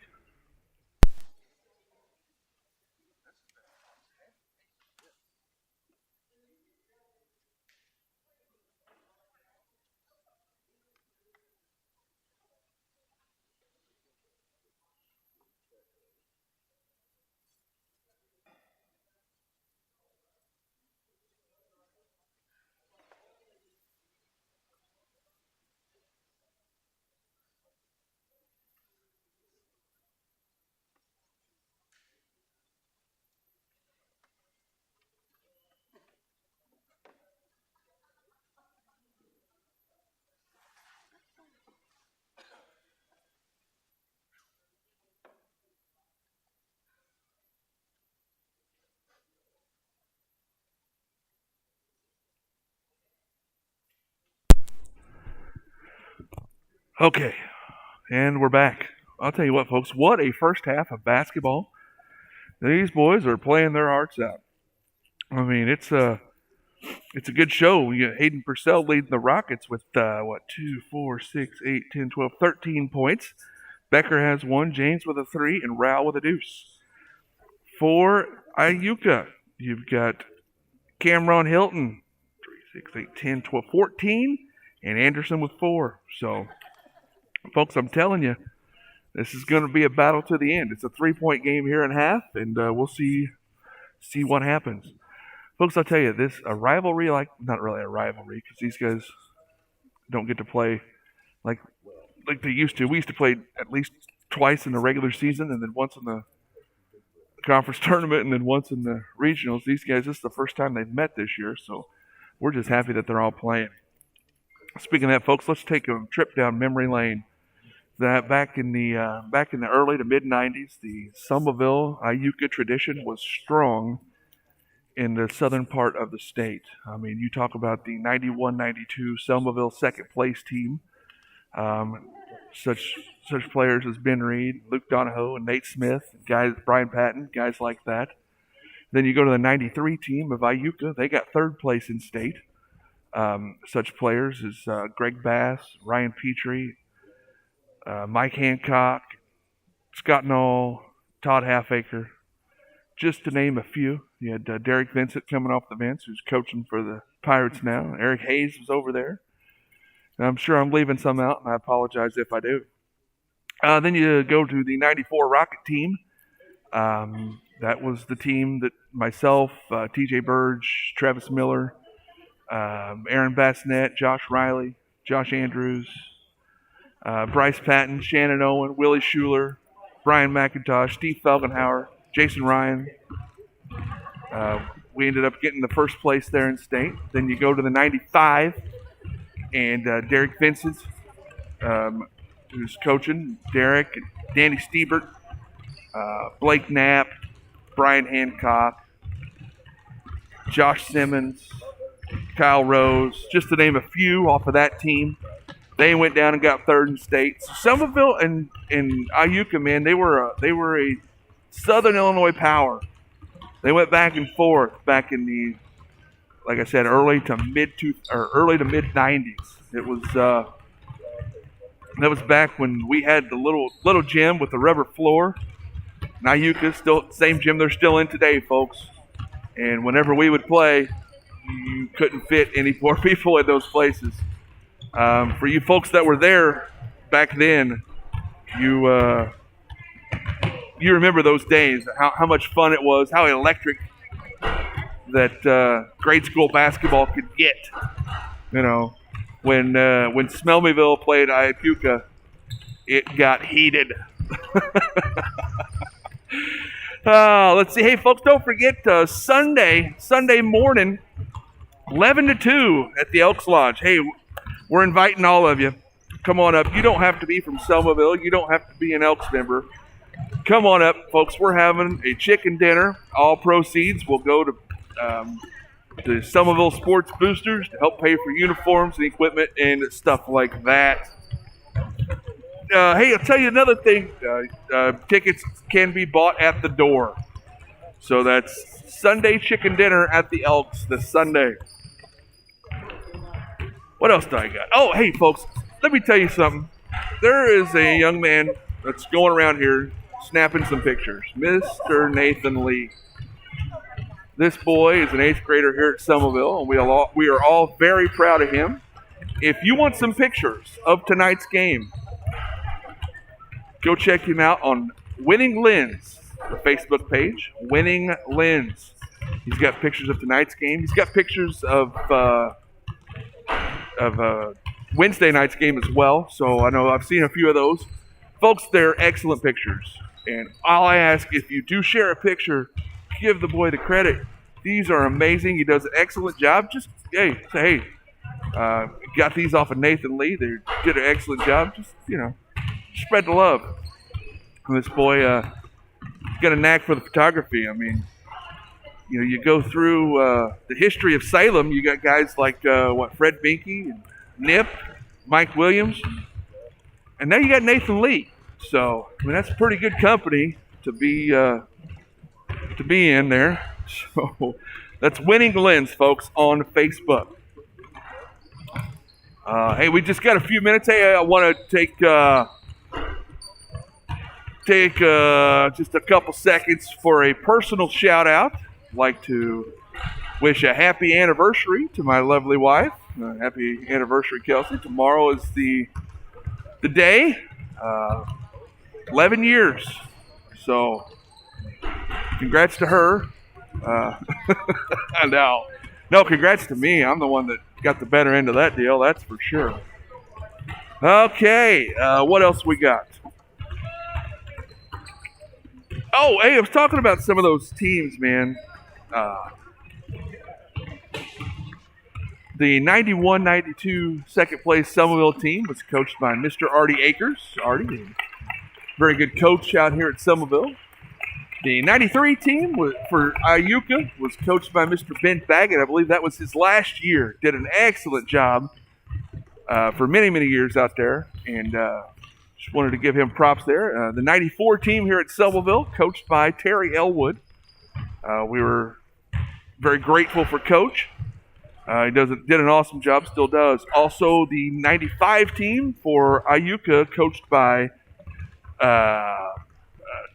Speaker 2: Okay, and we're back. I'll tell you what, folks, what a first half of basketball. These boys are playing their hearts out. I mean, it's a good show. You got Hayden Purcell leading the Rockets with, 2, 4, 6, 8, 10, 12, 13 points. Becker has 1, James with a 3, and Rao with a deuce. For Iuka, you've got Cameron Hilton, 3, 6, 8, 10, 12, 14, and Anderson with 4. So, folks, I'm telling you, this is going to be a battle to the end. It's a 3-point game here in half, and we'll see what happens. Folks, I'll tell you, a rivalry, not really a rivalry, because these guys don't get to play like they used to. We used to play at least twice in the regular season, and then once in the conference tournament, and then once in the regionals. These guys, this is the first time they've met this year, so we're just happy that they're all playing. Speaking of that, folks, let's take a trip down memory lane. That back in the early to mid '90s, the Selmaville Iuka tradition was strong in the southern part of the state. I mean, you talk about the 91-92 Selmaville second place team. Such players as Ben Reed, Luke Donahoe, and Nate Smith, guys, Brian Patton, guys like that. Then you go to the 93 team of Iuka. They got third place in state. Such players as Greg Bass, Ryan Petrie, Mike Hancock, Scott Knoll, Todd Halfacre, just to name a few. You had Derek Vincent coming off the bench, who's coaching for the Pirates now. Eric Hayes was over there. And I'm sure I'm leaving some out, and I apologize if I do. Then you go to the 94 Rocket team. That was the team that myself, TJ Burge, Travis Miller, Aaron Bassnett, Josh Riley, Josh Andrews, Bryce Patton, Shannon Owen, Willie Schuler, Brian McIntosh, Steve Felgenhauer, Jason Ryan. We ended up getting the first place there in state. Then you go to the 95, and Derek Vincent who's coaching, Derek, Danny Stiebert, Blake Knapp, Brian Hancock, Josh Simmons, Kyle Rose, just to name a few off of that team. They went down and got third in state. So Selmaville and Iuka, man, they were a Southern Illinois power. They went back and forth back in the, like I said, early to mid 90s. It was that was back when we had the little gym with the rubber floor. And Iuka still same gym they're still in today, folks. And whenever we would play, you couldn't fit any more people in those places. For you folks that were there back then, you remember those days, how much fun it was, how electric that grade school basketball could get. You know, when Selmaville played Iuka, it got heated. Let's see. Hey, folks, don't forget Sunday morning, 11 to 2 at the Elks Lodge. Hey, we're inviting all of you. Come on up. You don't have to be from Selmaville. You don't have to be an Elks member. Come on up, folks. We're having a chicken dinner. All proceeds will go to Selmaville Sports Boosters to help pay for uniforms and equipment and stuff like that. Hey, I'll tell you another thing. Tickets can be bought at the door. So that's Sunday chicken dinner at the Elks this Sunday. What else do I got? Oh, hey, folks, let me tell you something. There is a young man that's going around here snapping some pictures. Mr. Nathan Lee. This boy is an 8th grader here at Selmaville, and we are all very proud of him. If you want some pictures of tonight's game, go check him out on Winning Lens, the Facebook page. Winning Lens. He's got pictures of tonight's game. He's got pictures of Wednesday night's game as well. So I know I've seen a few of those. Folks, they're excellent pictures. And all I ask, if you do share a picture, give the boy the credit. These are amazing. He does an excellent job. Just, hey, say, hey, got these off of Nathan Lee. They did an excellent job. Just, spread the love. And this boy got a knack for the photography. I mean, you go through the history of Salem, you got guys like, Fred Binky, and Nip, Mike Williams, and now you got Nathan Lee. So, I mean, that's pretty good company to be in there. So, that's Winning Lens, folks, on Facebook. Hey, we just got a few minutes. Hey, I want to take just a couple seconds for a personal shout out. I'd like to wish a happy anniversary to my lovely wife. Happy anniversary, Kelsey. Tomorrow is the day. 11 years. So, congrats to her. I know. No, congrats to me. I'm the one that got the better end of that deal, that's for sure. Okay, what else we got? Oh, hey, I was talking about some of those teams, man. The 91-92 second place Selmaville team was coached by Mr. Artie Akers. Artie, very good coach out here at Selmaville. The 93 team for Iuka was coached by Mr. Ben Baggett. I believe that was his last year. Did an excellent job for many, many years out there. And just wanted to give him props there. The 94 team here at Selmaville, coached by Terry Elwood. We were very grateful for Coach. He did an awesome job, still does. Also, the 95 team for Iuka, coached by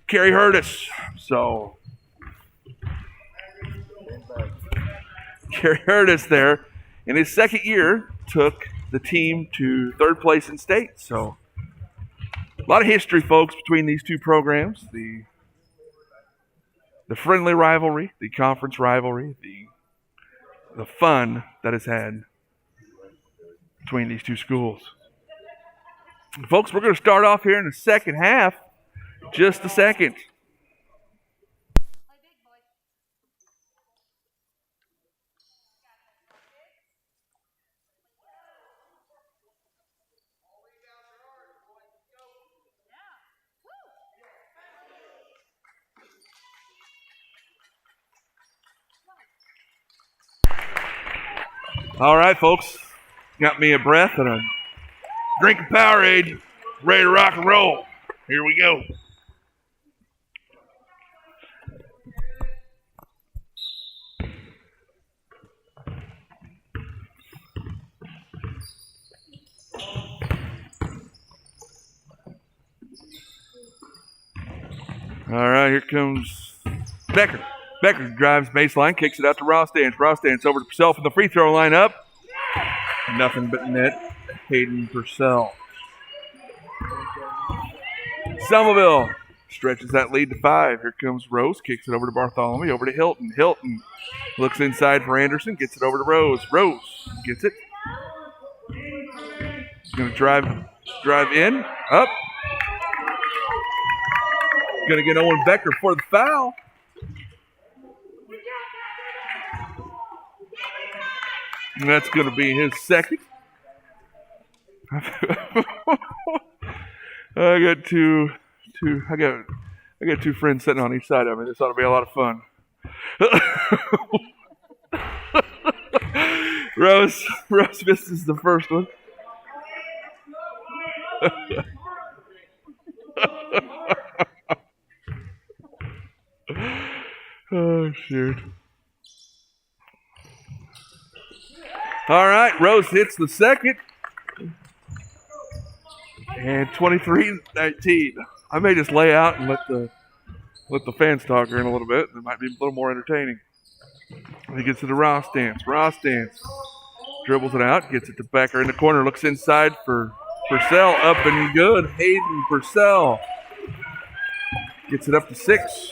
Speaker 2: Kerry Hurtis. So, Kerry Hurtis there, in his second year, took the team to third place in state. So, a lot of history, folks, between these two programs. The friendly rivalry, the conference rivalry, the fun that is had between these two schools. Folks, we're going to start off here in the second half. Just a second. All right, folks. Got me a breath and a drink of Powerade. Ready to rock and roll. Here we go. All right, here comes Becker. Becker drives baseline, kicks it out to Ross Dance. Ross Dance over to Purcell from the free throw line up. Nothing but net. Hayden Purcell. Selmaville stretches that lead to 5. Here comes Rose, kicks it over to Bartholomew, over to Hilton. Hilton looks inside for Anderson, gets it over to Rose. Rose gets it. Going to drive in, up. Going to get Owen Becker for the foul. And that's going to be his second. I got two friends sitting on each side of me. This ought to be a lot of fun. Rose misses the first one. Oh, shoot. All right, Rose hits the second. And 23-19. I may just lay out and let the fans talk here in a little bit. It might be a little more entertaining. He gets it to Ross Dance. Ross Dance dribbles it out, gets it to Becker in the corner, looks inside for Purcell, up and good. Hayden Purcell gets it up to 6.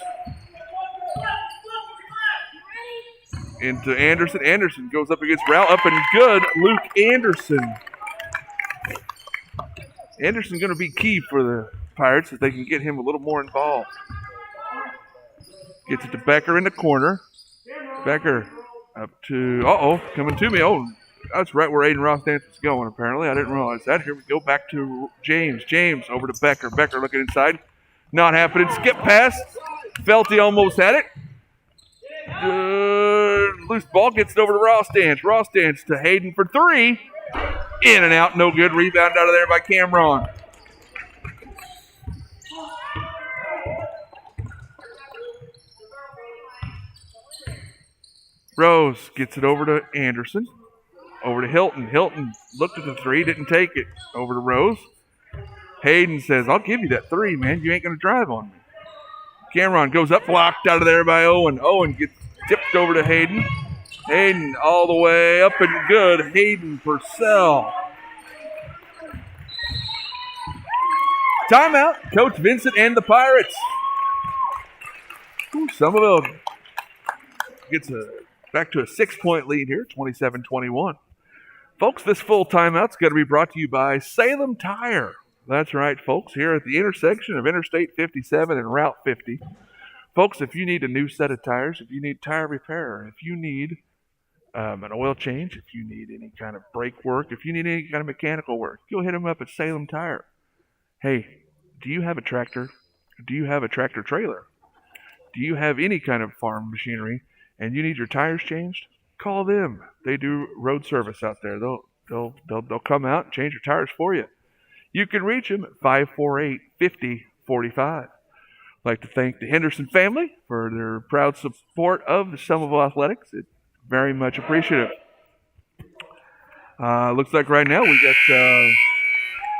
Speaker 2: Into Anderson. Anderson goes up against Rao, up and good. Luke Anderson. Anderson going to be key for the Pirates if they can get him a little more involved. Gets it to Becker in the corner. Becker up to, coming to me. Oh, that's right where Aiden Ross Dance was going, apparently. I didn't realize that. Here we go back to James. James over to Becker. Becker looking inside. Not happening. Skip pass. Felty almost had it. Loose ball gets it over to Ross Dance. Ross Dance to Hayden for 3. In and out, no good. Rebound out of there by Cameron. Rose gets it over to Anderson. Over to Hilton. Hilton looked at the 3, didn't take it. Over to Rose. Hayden says, I'll give you that 3, man. You ain't going to drive on me. Cameron goes up, blocked out of there by Owen. Owen gets tipped over to Hayden. Hayden all the way up and good. Hayden Purcell. Timeout. Coach Vincent and the Pirates. Selmaville gets back to a 6-point lead here, 27-21. Folks, this full timeout's going to be brought to you by Salem Tire. That's right, folks, here at the intersection of Interstate 57 and Route 50. Folks, if you need a new set of tires, if you need tire repair, if you need an oil change, if you need any kind of brake work, if you need any kind of mechanical work, you'll hit them up at Salem Tire. Hey, do you have a tractor? Do you have a tractor trailer? Do you have any kind of farm machinery and you need your tires changed? Call them. They do road service out there. They'll come out and change your tires for you. You can reach them at 548-5045. I'd like to thank the Henderson family for their proud support of the Selmaville Athletics. It's very much appreciative. Looks like right now we got,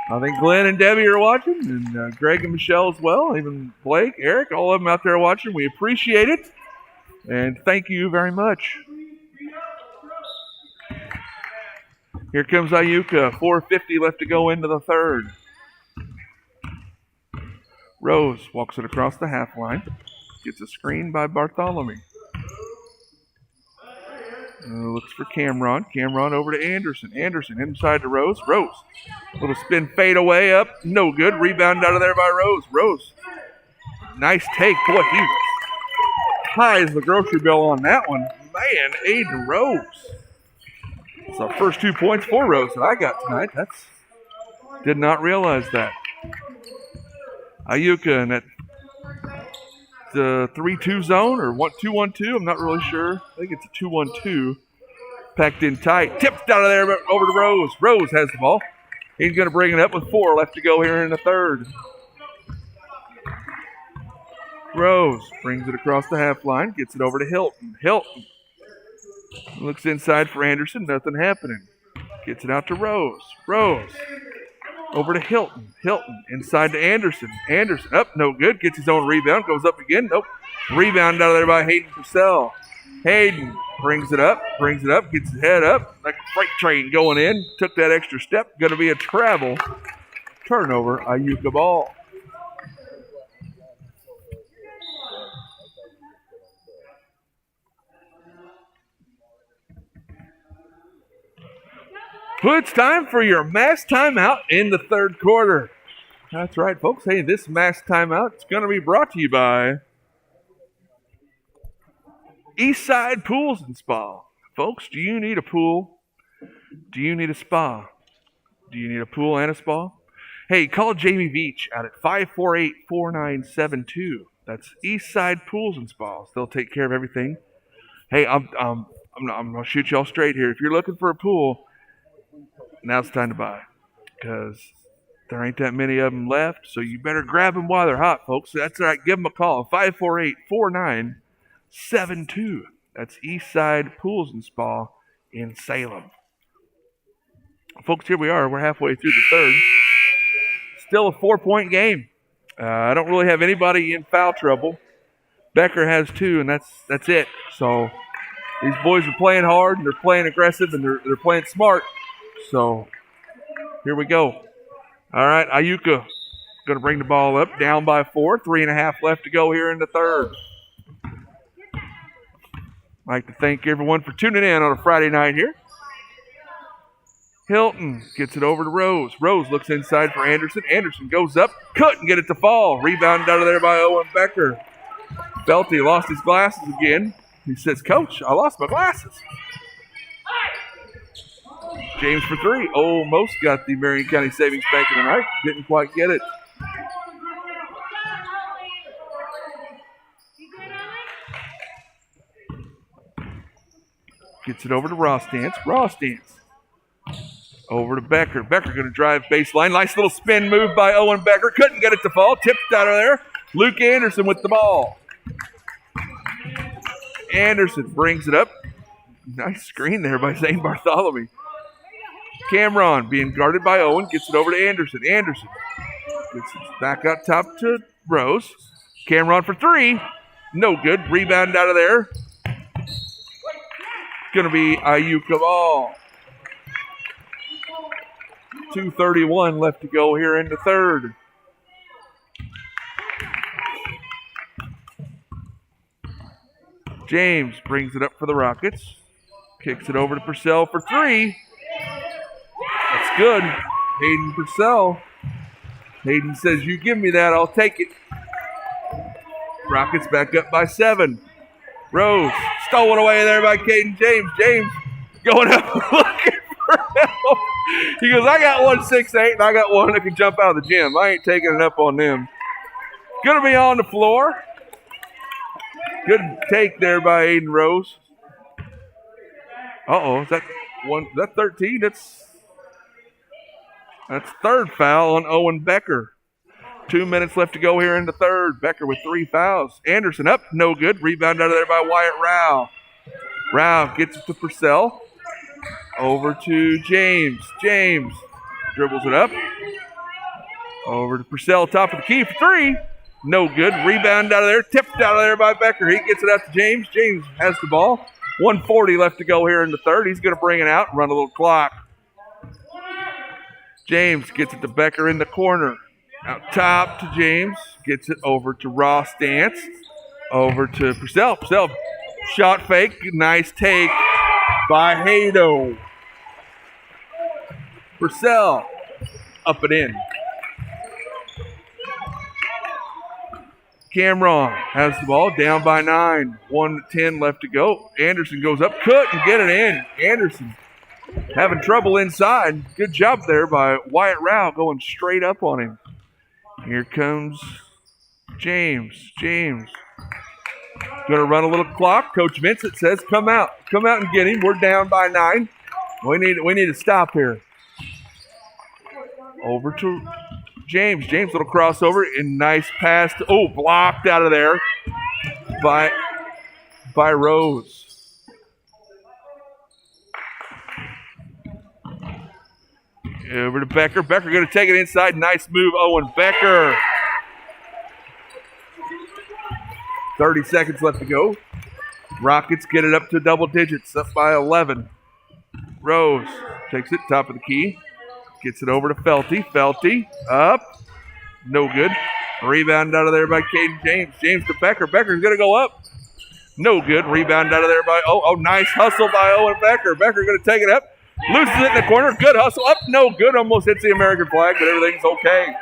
Speaker 2: I think Glenn and Debbie are watching, and Greg and Michelle as well, even Blake, Eric, all of them out there watching. We appreciate it, and thank you very much. Here comes Iuka, 4:50 left to go into the third. Rose walks it across the half line. Gets a screen by Bartholomew. Looks for Cameron. Cameron over to Anderson. Anderson inside to Rose. Rose. Little spin fade away up. No good. Rebound out of there by Rose. Rose. Nice take. Boy, he was high as the grocery bill on that one. Man, Aiden Rose. It's our first 2 points for Rose that I got tonight. Did not realize that. Iuka in that the 3-2 zone or 2-1-2. I'm not really sure. I think it's a 2-1-2. Packed in tight. Tipped out of there over to Rose. Rose has the ball. He's going to bring it up with 4 left to go here in the third. Rose brings it across the half line. Gets it over to Hilton. Hilton looks inside for Anderson. Nothing happening. Gets it out to Rose. Rose over to Hilton. Hilton inside to Anderson. Anderson up, no good. Gets his own rebound. Goes up again. Nope. Rebound out of there by Hayden Purcell. Hayden brings it up. Gets his head up like a freight train going in. Took that extra step. Going to be a travel turnover. Iuka ball. Well, it's time for your mass timeout in the third quarter. That's right, folks. Hey, this mass timeout is going to be brought to you by Eastside Pools and Spa. Folks, do you need a pool? Do you need a spa? Do you need a pool and a spa? Hey, call Jamie Veach out at 548-4972. That's Eastside Pools and Spas. They'll take care of everything. Hey, I'm going to shoot y'all straight here. If you're looking for a pool, now's the time to buy, because there ain't that many of them left, so you better grab them while they're hot, folks. That's right. Give them a call, 548-4972. That's Eastside Pools and Spa in Salem. Folks, here we are. We're halfway through the third. Still a 4-point game. I don't really have anybody in foul trouble. Becker has 2, and that's it. So these boys are playing hard, and they're playing aggressive, and they're playing smart. So here we go. All right, Iuka going to bring the ball up, down by 4. 3.5 left to go here in the third. I'd like to thank everyone for tuning in on a Friday night here. Hilton gets it over to Rose. Rose looks inside for Anderson. Anderson goes up, couldn't get it to fall. Rebounded out of there by Owen Becker. Felt he lost his glasses again. He says, "Coach, I lost my glasses." James for 3. Almost got the Marion County Savings Bank of the night. Didn't quite get it. Gets it over to Ross Dance. Over to Becker. Becker going to drive baseline. Nice little spin move by Owen Becker. Couldn't get it to fall. Tipped out of there. Luke Anderson with the ball. Anderson brings it up. Nice screen there by Zane Bartholomew. Cameron being guarded by Owen. Gets it over to Anderson. Anderson gets it back out top to Rose. Cameron for 3. No good. Rebound out of there. Going to be Iuka ball. 2:31 left to go here in the third. James brings it up for the Rockets. Kicks it over to Purcell for 3. That's good. Hayden Purcell. Hayden says, "You give me that, I'll take it." Rockets back up by 7. Rose stolen away there by Caden James. James going up looking for help. He goes, "I got 1-6-8 and I got one that can jump out of the gym. I ain't taking it up on them." Gonna be on the floor. Good take there by Aiden Rose. Is that 13? That's third foul on Owen Becker. 2 minutes left to go here in the third. Becker with 3 fouls. Anderson up, no good. Rebound out of there by Wyatt Rao. Rao gets it to Purcell. Over to James. James dribbles it up. Over to Purcell, top of the key for 3. No good. Rebound out of there. Tipped out of there by Becker. He gets it out to James. James has the ball. 1:40 left to go here in the third. He's going to bring it out and run a little clock. James gets it to Becker in the corner. Out top to James. Gets it over to Ross Dance. Over to Purcell. Purcell shot fake. Nice take by Hado. Purcell up and in. Cameron has the ball, down by 9. 1:10 left to go. Anderson goes up, couldn't get it in. Anderson having trouble inside. Good job there by Wyatt Rao going straight up on him. Here comes James. James Going to run a little clock. Coach Vincent says, come out and get him. We're down by 9. We need to stop here. Over to James. James, little crossover and nice pass. Blocked out of there by Rose. Over to Becker. Becker going to take it inside. Nice move, Owen Becker. 30 seconds left to go. Rockets get it up to double digits, up by 11. Rose takes it, top of the key. Gets it over to Felty. Felty up. No good. Rebound out of there by Caden James. James to Becker. Becker's going to go up. No good. Rebound out of there by nice hustle by Owen Becker. Becker going to take it up. Loses it in the corner. Good hustle. Up. No good. Almost hits the American flag, but everything's okay.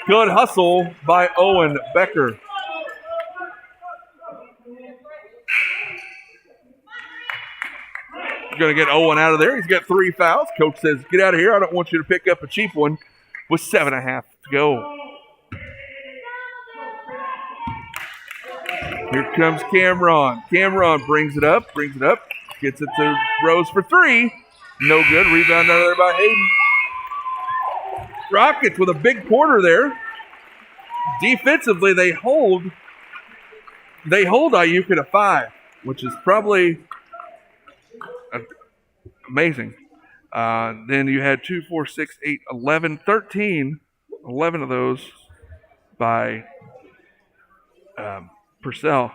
Speaker 2: Good hustle by Owen Becker. Going to get Owen out of there. He's got 3 fouls. Coach says, get out of here. I don't want you to pick up a cheap one with 7.5 to go. Here comes Cameron. Cameron brings it up. Gets it to Rose for 3. No good. Rebound out of there by Hayden. Rockets with a big quarter there. Defensively, they hold Iuka to 5, which is probably amazing. Then you had 2, 4, 6, 8, 11, 13. 11 of those by Purcell.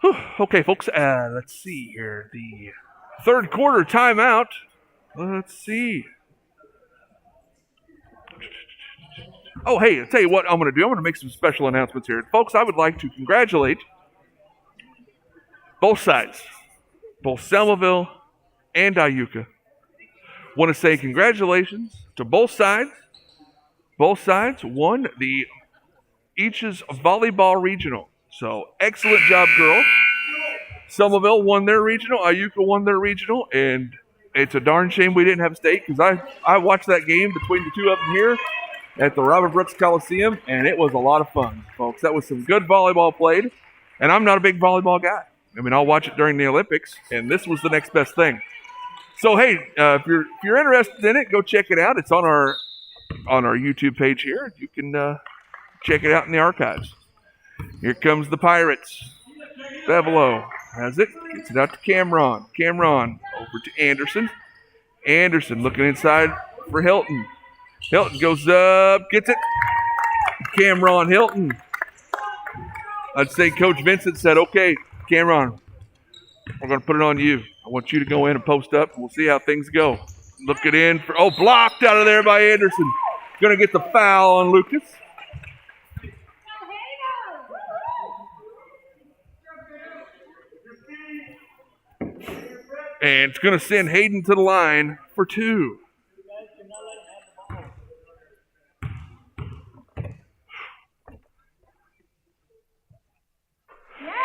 Speaker 2: Whew. Okay, folks, let's see here. The third quarter timeout. Let's see. Oh, hey, I'll tell you what I'm going to do. I'm going to make some special announcements here. Folks, I would like to congratulate both sides, both Selmaville and Iuka. Want to say congratulations to both sides. Both sides won the Each's Volleyball Regional. So, excellent job, girls. Selmaville won their regional. Iuka won their regional. And it's a darn shame we didn't have state because I watched that game between the two of them here at the Robert Brooks Coliseum, and it was a lot of fun, folks. That was some good volleyball played. And I'm not a big volleyball guy. I mean, I'll watch it during the Olympics, and this was the next best thing. So, hey, if you're interested in it, go check it out. It's on our YouTube page here. You can check it out in the archives. Here comes the Pirates. Bevelo has it. Gets it out to Cameron. Cameron over to Anderson. Anderson looking inside for Hilton. Hilton goes up, gets it. Cameron Hilton. I'd say Coach Vincent said, okay, Cameron, we're going to put it on you. I want you to go in and post up, and we'll see how things go. Look it in. Blocked out of there by Anderson. Going to get the foul on Lucas. And it's going to send Hayden to the line for 2.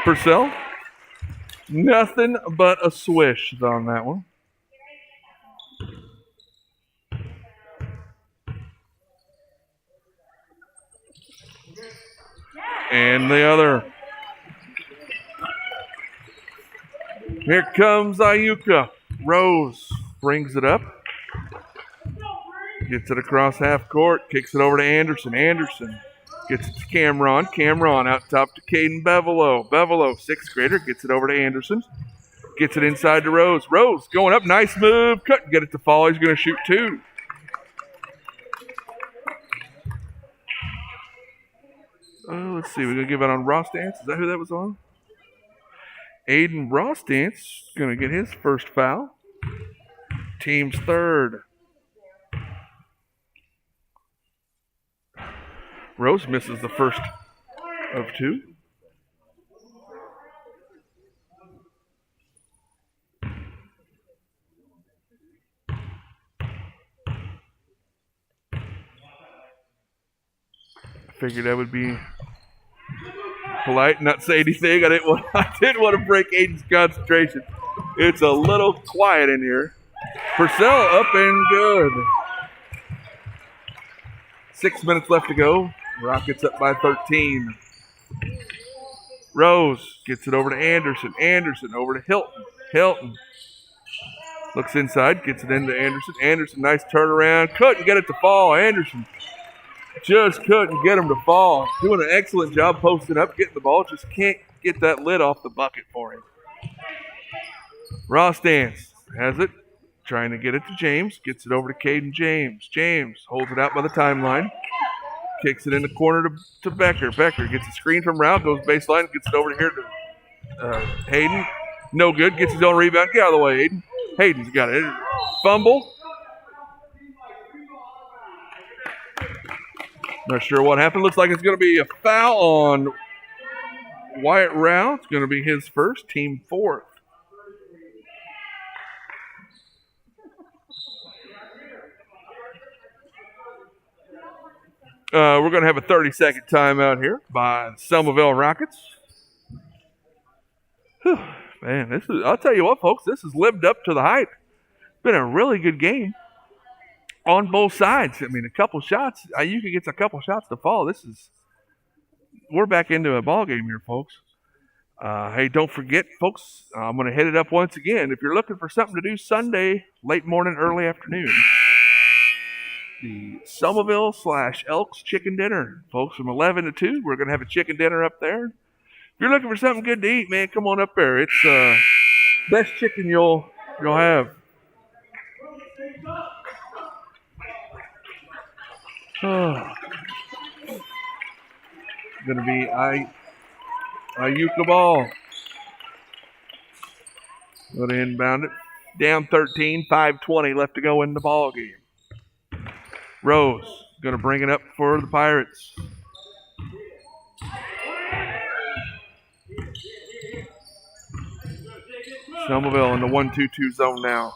Speaker 2: Purcell, nothing but a swish on that one. And the other. Here comes Iuka. Rose brings it up. Gets it across half court. Kicks it over to Anderson. Anderson gets it to Cameron. Cameron out top to Caden Bevelo. Bevelo, 6th grader, gets it over to Anderson. Gets it inside to Rose. Rose going up. Nice move. Couldn't get it to fall. He's going to shoot 2. Let's see. We're going to give it on Ross Dance. Is that who that was on? Aiden Ross Dance going to get his first foul. Team's 3rd. Rose misses the first of 2. Figured I would be polite and not say anything. I didn't want to break Aiden's concentration. It's a little quiet in here. Purcell up and good. 6 minutes left to go. Rockets up by 13. Rose gets it over to Anderson. Anderson over to Hilton. Hilton looks inside, gets it into Anderson. Anderson, nice turnaround. Couldn't get it to fall. Anderson just couldn't get him to fall. Doing an excellent job posting up, getting the ball. Just can't get that lid off the bucket for him. Ross Dance has it. Trying to get it to James. Gets it over to Caden James. James holds it out by the timeline. Kicks it in the corner to Becker. Becker gets a screen from Rao. Goes baseline. Gets it over here to Hayden. No good. Gets his own rebound. Get out of the way, Hayden. Hayden's got it. Fumble. Not sure what happened. Looks like it's going to be a foul on Wyatt Rao. It's going to be his first, team fourth. We're going to have a 30-second timeout here by Selmaville Rockets. Whew, man, I'll tell you what, folks, this has lived up to the hype. It's been a really good game on both sides. I mean, a couple shots. Iuka gets a couple shots to fall. We're back into a ball game here, folks. Hey, don't forget, folks, I'm going to hit it up once again. If you're looking for something to do Sunday, late morning, early afternoon, the Selmaville/Elks chicken dinner, folks, from 11 to 2. We're going to have a chicken dinner up there. If you're looking for something good to eat, man, come on up there. It's best chicken you'll have. Oh. Going to be Iuka ball. Going to inbound it. Down 13, 5:20 left to go in the ball game. Rose going to bring it up for the Pirates. Selmaville in the 1-2-2 zone now.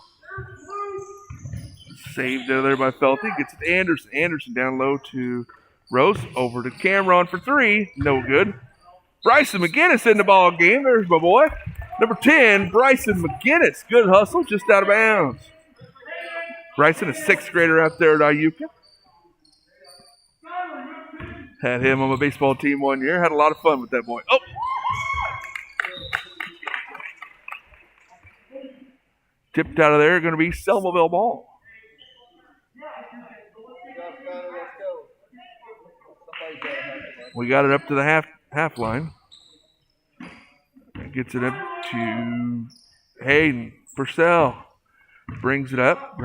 Speaker 2: Saved out there by Felty. Gets it to Anderson. Anderson down low to Rose. Over to Cameron for three. No good. Bryson McGinnis in the ball game. There's my boy. Number 10, Bryson McGinnis. Good hustle, just out of bounds. Bryson, a sixth grader out there at Iuka. Had him on my baseball team one year. Had a lot of fun with that boy. Oh! Tipped out of there. Going to be Selmaville ball. We got it up to the half line. Gets it up to Hayden. Purcell brings it up.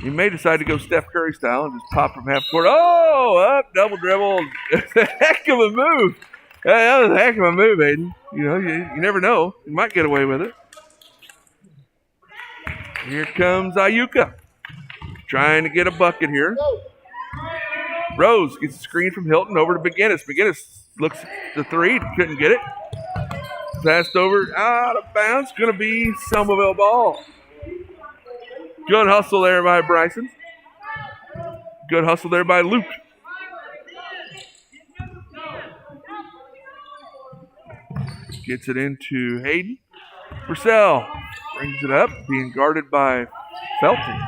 Speaker 2: He may decide to go Steph Curry style and just pop from half court. Oh, up, double dribble. Heck of a move. That was a heck of a move, Hayden. You know, you never know. You might get away with it. Here comes Iuka. Trying to get a bucket here. Rose gets a screen from Hilton over to McGinnis. McGinnis looks at the three. Couldn't get it. Passed over. Out of bounds. Going to be Selmaville ball. Good hustle there by Bryson. Good hustle there by Luke. Gets it into Hayden. Purcell brings it up. Being guarded by Felton.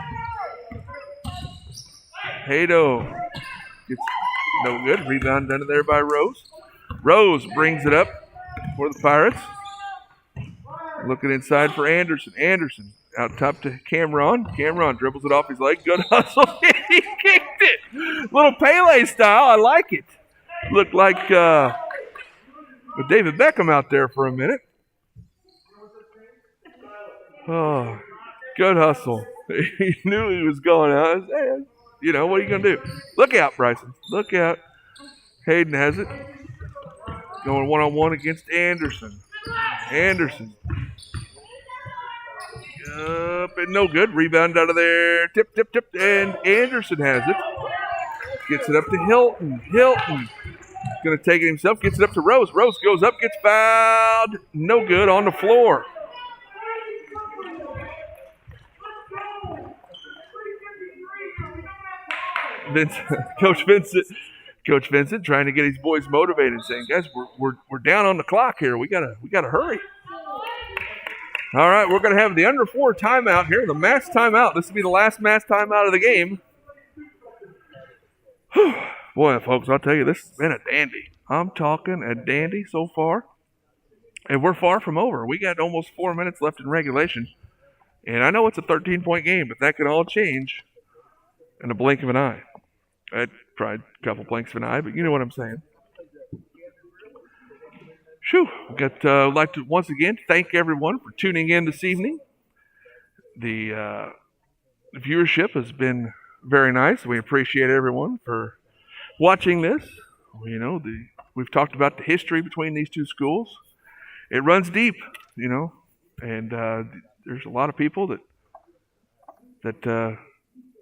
Speaker 2: Hado gets no good. Rebound under there by Rose. Rose brings it up for the Pirates. Looking inside for Anderson. Anderson out top to Cameron. Cameron dribbles it off his leg. Good hustle. He kicked it. Little Pele style. I like it. Looked like with David Beckham out there for a minute. Oh, good hustle. He knew he was going out. Hey, you know, what are you going to do? Look out, Bryson. Look out. Hayden has it. Going one-on-one against Anderson. Anderson. Up and no good. Rebound out of there. Tip. And Anderson has it. Gets it up to Hilton. Hilton. Going to take it himself. Gets it up to Rose. Rose goes up. Gets fouled. No good on the floor. Coach Vincent trying to get his boys motivated, saying, "Guys, we're down on the clock here. We gotta hurry." All right, we're gonna have the under 4 timeout here, the mass timeout. This will be the last mass timeout of the game. Boy, folks, I'll tell you, this has been a dandy. I'm talking a dandy so far. And we're far from over. We got almost 4 minutes left in regulation. And I know it's a 13-point game, but that can all change in a blink of an eye. I tried a couple blinks of an eye, but you know what I'm saying. Phew. I'd like to once again thank everyone for tuning in this evening. The viewership has been very nice. We appreciate everyone for watching this. We've talked about the history between these two schools. It runs deep, and there's a lot of people that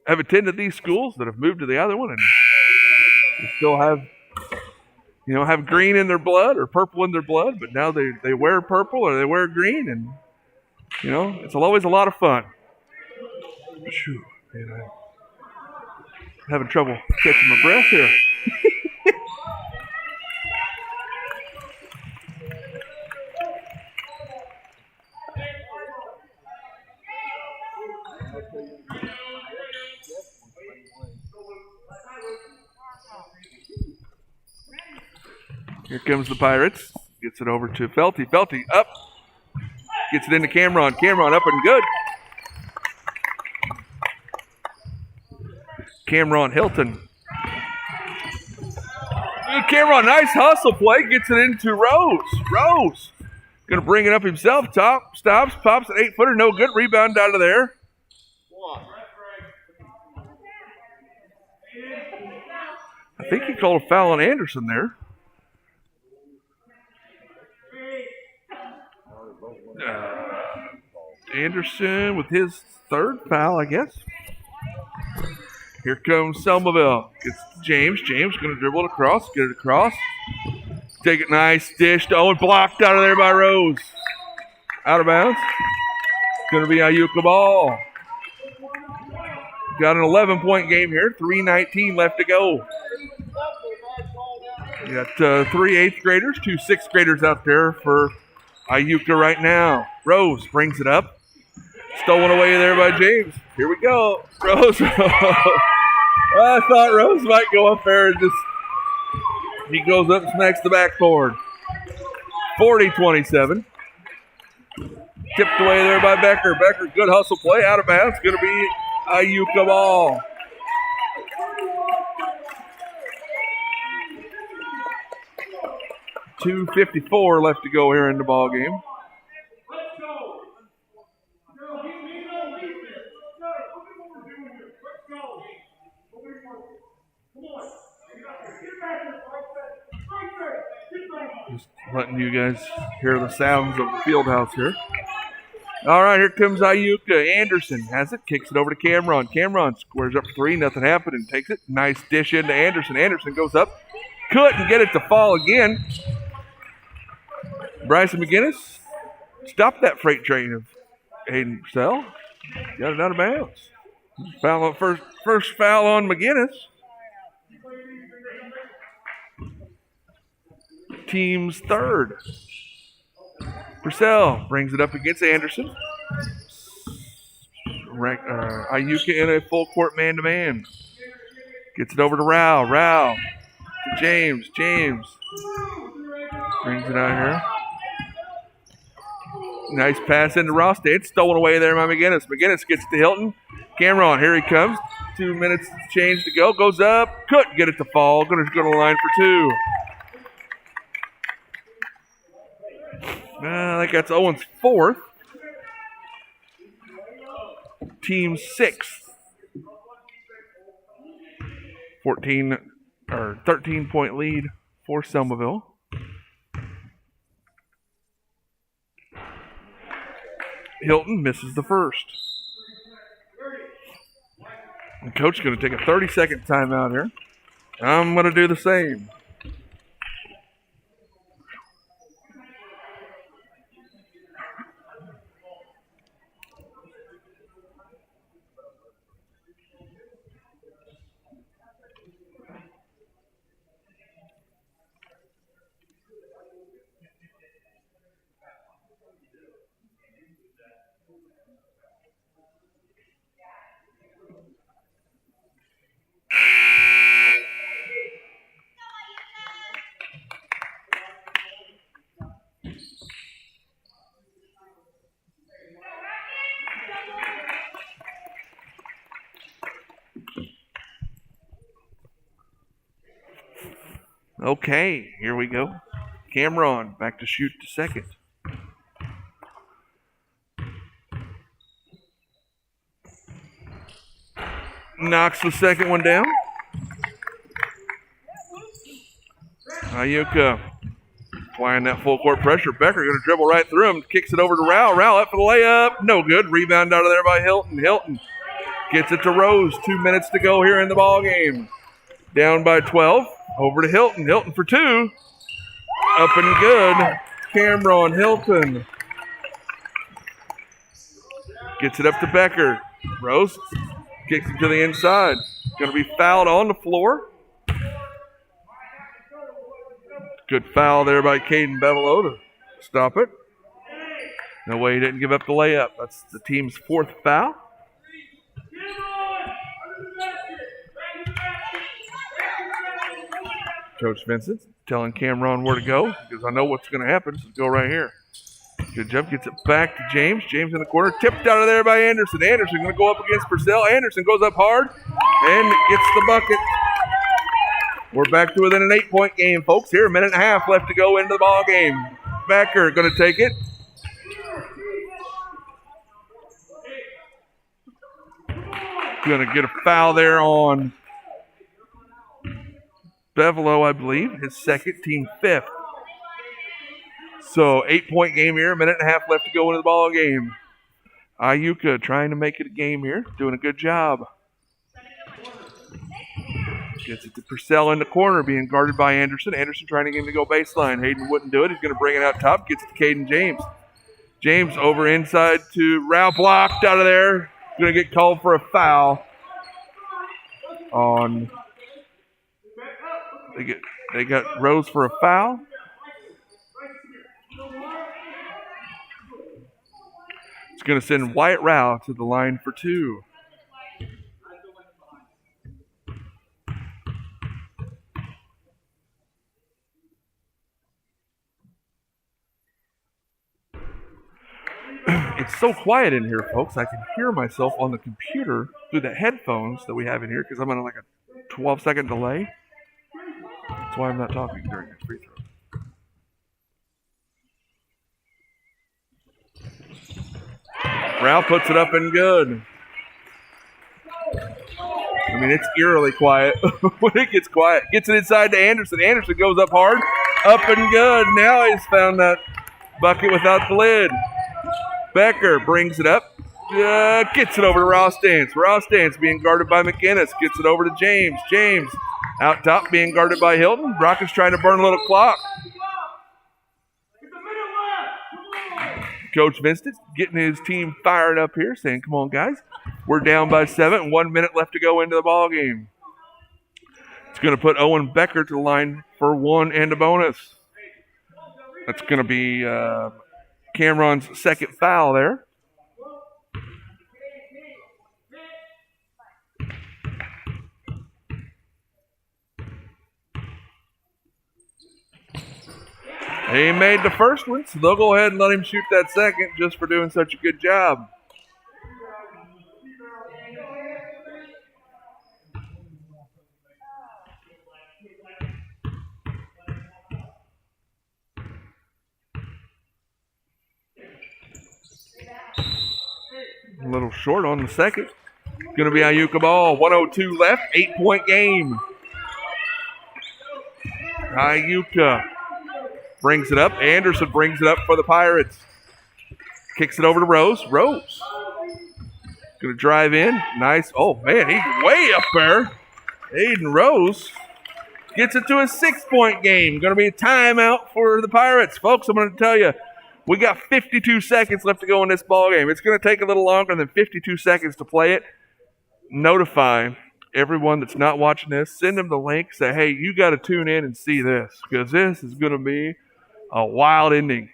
Speaker 2: have attended these schools that have moved to the other one and still have green in their blood or purple in their blood, but now they wear purple or they wear green, and it's always a lot of fun. Phew, man, I'm having trouble catching my breath here. Here comes the Pirates. Gets it over to Felty. Felty up. Gets it into Cameron. Cameron up and good. Cameron Hilton. Cameron, nice hustle play. Gets it into Rose. Rose. Going to bring it up himself. Top. Stops. Pops an 8-footer. No good. Rebound out of there. I think he called a foul on Anderson there. Anderson with his third foul, I guess. Here comes Selmaville. It's James. James going to dribble it across. Get it across. Take it nice. Dish to Owen. Blocked out of there by Rose. Out of bounds. Going to be Iuka ball. Got an 11-point game here. 3:19 left to go. You got 3 8th graders, 2 6th graders out there for Iuka right now. Rose brings it up. Stolen away there by James. Here we go. Rose. I thought Rose might go up there and he goes up and smacks the backboard. 40-27. Tipped away there by Becker. Becker, good hustle play. Out of bounds. Going to be Iuka ball. .254 left to go here in the ball game. Just letting you guys hear the sounds of the field house here. All right, here comes Iuka. Anderson has it, kicks it over to Cameron. Cameron squares up 3, nothing happened, and takes it. Nice dish into Anderson. Anderson goes up. Couldn't get it to fall again. Bryson McGinnis stopped that freight train of Hayden Purcell. Got it out of bounds. Foul on first foul on McGinnis. Team's third. Purcell brings it up against Anderson. Iuka in a full court man-to-man. Gets it over to Rao. Rao to James. James brings it out here. Nice pass into Rostad. Stolen away there by McGinnis. McGinnis gets to Hilton. Cameron, here he comes. 2 minutes change to go. Goes up. Couldn't get it to fall. Going to go to the line for 2. I think that's Owen's 4th. Team 6th. 13-point lead for Selmaville. Hilton misses the first. And coach is going to take a 30-second timeout here. I'm going to do the same. Okay, here we go. Cameron back to shoot to second. Knocks the second one down. Iuka applying that full court pressure. Becker going to dribble right through him. Kicks it over to Rao. Rao up for the layup. No good. Rebound out of there by Hilton. Hilton gets it to Rose. 2 minutes to go here in the ball game. Down by 12. Over to Hilton. Hilton for two. Up and good. Cameron Hilton gets it up to Becker. Rose kicks it to the inside. Going to be fouled on the floor. Good foul there by Caden Bevelow to stop it. No way he didn't give up the layup. That's the team's fourth foul. Coach Vincent telling Cameron where to go because I know what's going to happen. So go right here. Good jump. Gets it back to James. James in the corner. Tipped out of there by Anderson. Anderson going to go up against Purcell. Anderson goes up hard and gets the bucket. We're back to within an 8-point game, folks. Here, a minute and a half left to go into the ball game. Becker going to take it. Going to get a foul there on Bevelow, I believe. His second, team fifth. So 8-point game here, a minute and a half left to go into the ball game. Iuka trying to make it a game here, doing a good job. Gets it to Purcell in the corner, being guarded by Anderson. Anderson trying to get him to go baseline. Hayden wouldn't do it. He's going to bring it out top. Gets it to Caden James. James over inside to Rao, blocked out of there. Going to get called for a foul on. They got Rose for a foul. It's going to send Wyatt Rao to the line for two. It's so quiet in here, folks. I can hear myself on the computer through the headphones that we have in here because I'm on like a 12-second delay. That's why I'm not talking during this free throw. Rao puts it up and good. I mean, it's eerily quiet when it gets quiet. Gets it inside to Anderson. Anderson goes up hard. Up and good. Now he's found that bucket without the lid. Becker brings it up. Gets it over to Ross Dance. Ross Dance being guarded by McInnes. Gets it over to James. James out top being guarded by Hilton. Rockets trying to burn a little clock. Coach Vincent getting his team fired up here, saying, come on, guys. We're down by 7. 1 minute left to go into the ball game. It's going to put Owen Becker to the line for one and a bonus. That's going to be Cameron's second foul there. He made the first one, so they'll go ahead and let him shoot that second just for doing such a good job. A little short on the second. Going to be Iuka ball. 1:02 left. 8-point game. Iuka brings it up. Anderson brings it up for the Pirates. Kicks it over to Rose. Rose going to drive in. Nice. Oh, man, he's way up there. Aiden Rose gets it to a 6-point game. Going to be a timeout for the Pirates. Folks, I'm going to tell you, we got 52 seconds left to go in this ball game. It's going to take a little longer than 52 seconds to play it. Notify everyone that's not watching this. Send them the link. Say, hey, you got to tune in and see this because this is going to be a wild ending.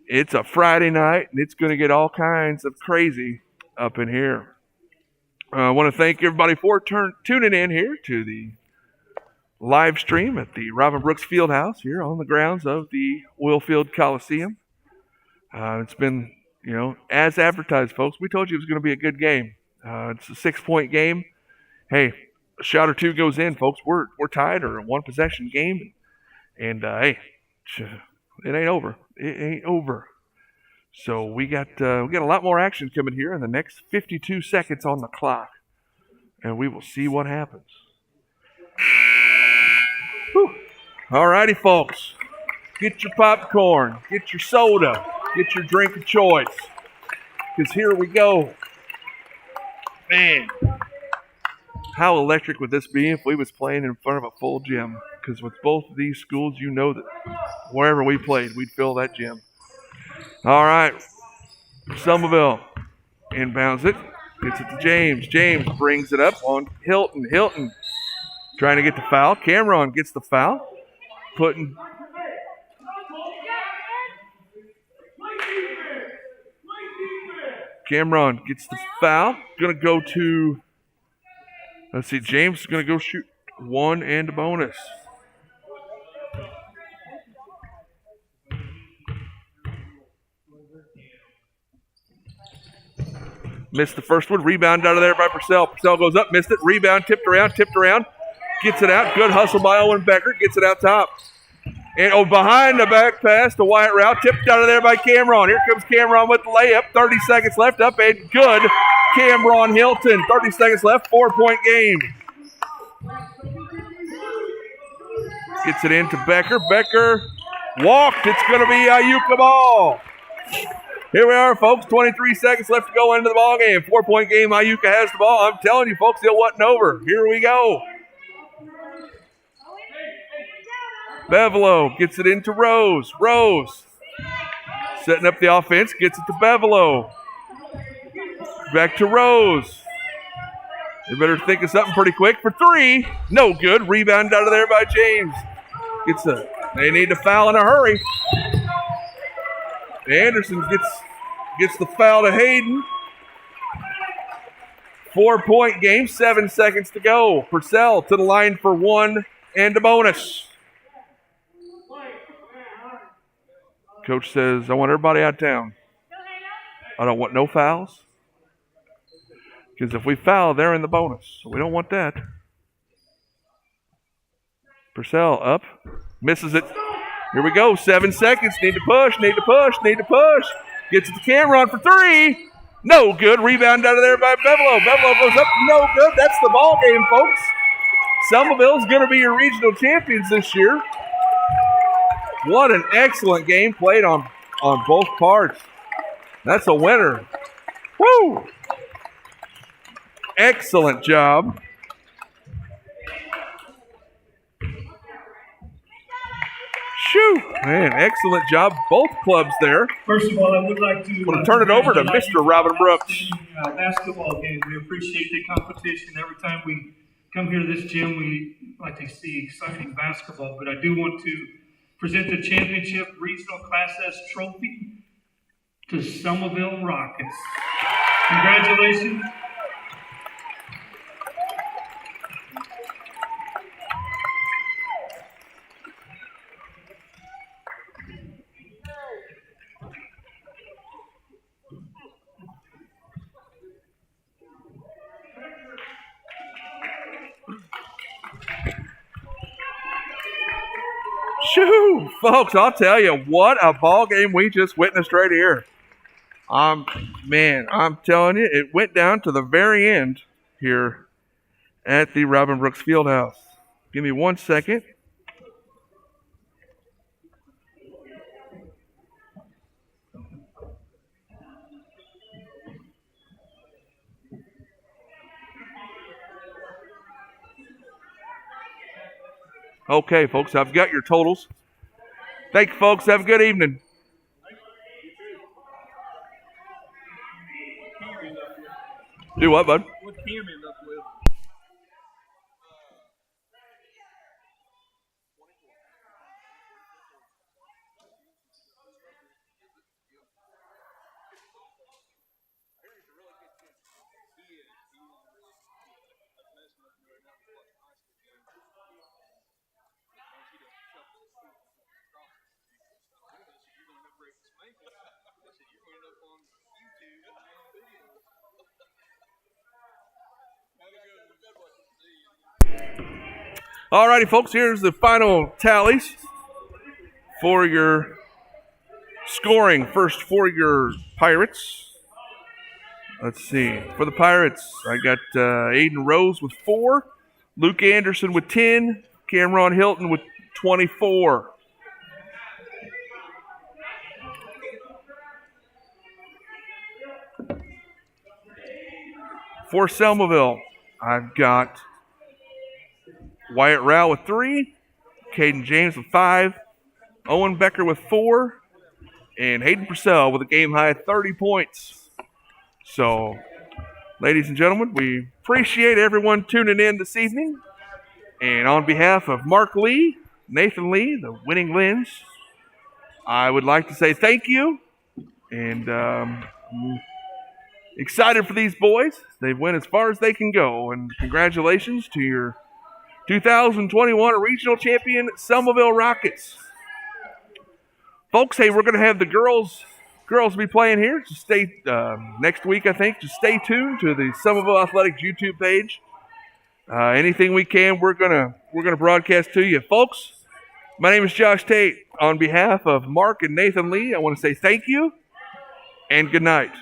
Speaker 2: It's a Friday night, and it's going to get all kinds of crazy up in here. I want to thank everybody for tuning in here to the live stream at the Robin Brooks Fieldhouse here on the grounds of the Oilfield Coliseum. It's been, as advertised, folks. We told you it was going to be a good game. It's a 6-point game. Hey, a shot or two goes in, folks, we're tied or a one possession game, and hey, it ain't over. It ain't over. So we got a lot more action coming here in the next 52 seconds on the clock, and we will see what happens. Whew. All righty, folks. Get your popcorn, get your soda, get your drink of choice, because here we go. Man, how electric would this be if we was playing in front of a full gym? Because with both of these schools, you know that wherever we played, we'd fill that gym. All right, Selmaville inbounds it. Gets it to James. James brings it up on Hilton. Hilton trying to get the foul. Cameron gets the foul. Cameron gets the foul. Going to go to, let's see, James is going to go shoot one and a bonus. Missed the first one. Rebound out of there by Purcell. Purcell goes up, missed it. Rebound, tipped around. Gets it out. Good hustle by Owen Becker. Gets it out top. And behind the back pass to Wyatt Rao. Tipped out of there by Cameron. Here comes Cameron with the layup. 30 seconds left. Up and good. Cameron Hilton. 30 seconds left. 4-point game. Gets it into Becker. Becker walked. It's going to be a Iuka ball. Here we are, folks. 23 seconds left to go into the ball game. 4-point game. Iuka has the ball. I'm telling you, folks, it wasn't over. Here we go. Bevelo gets it into Rose. Rose setting up the offense. Gets it to Bevelo. Back to Rose. They better think of something pretty quick for three. No good. Rebound out of there by James. They need to foul in a hurry. Anderson gets the foul to Hayden. 4-point game, 7 seconds to go. Purcell to the line for one and a bonus. Coach says, I want everybody out of town. I don't want no fouls. Because if we foul, they're in the bonus. So we don't want that. Purcell up. Misses it. Here we go. 7 seconds. Need to push. Gets it to Cameron for three. No good. Rebound out of there by Bevelo. Bevelo goes up. No good. That's the ball game, folks. Selmaville's going to be your regional champions this year. What an excellent game played on both parts. That's a winner. Woo! Excellent job. Shoo! Man, excellent job. Both clubs there.
Speaker 3: First of all, I would like to
Speaker 2: turn it over to Mr. Robin Brooks.
Speaker 3: Basketball game. We appreciate the competition. Every time we come here to this gym, we like to see exciting basketball. But I do want to present the championship regional Class S trophy to Selmaville Rockets. Congratulations.
Speaker 2: Shoo! Folks, I'll tell you, what a ball game we just witnessed right here. I'm telling you, it went down to the very end here at the Robin Brooks Fieldhouse. Give me 1 second. Okay, folks, I've got your totals. Thank you, folks. Have a good evening. Do what, bud?
Speaker 1: What Cam end up with?
Speaker 2: Alrighty, folks, here's the final tallies for your scoring. First for your Pirates. Let's see. For the Pirates, I got Aiden Rose with 4, Luke Anderson with 10, Cameron Hilton with 24. For Selmaville, I've got Wyatt Rao with 3, Caden James with 5, Owen Becker with 4, and Hayden Purcell with a game-high 30 points. So, ladies and gentlemen, we appreciate everyone tuning in this evening. And on behalf of Mark Lee, Nathan Lee, the winning Lens, I would like to say thank you. And I'm excited for these boys. They've went as far as they can go. And congratulations to your 2021 regional champion, Selmaville Rockets. Folks, hey, we're going to have the girls be playing here. Just stay next week, I think. Just stay tuned to the Selmaville Athletics YouTube page. Anything we can, we're gonna broadcast to you, folks. My name is Josh Tate. On behalf of Mark and Nathan Lee, I want to say thank you and good night.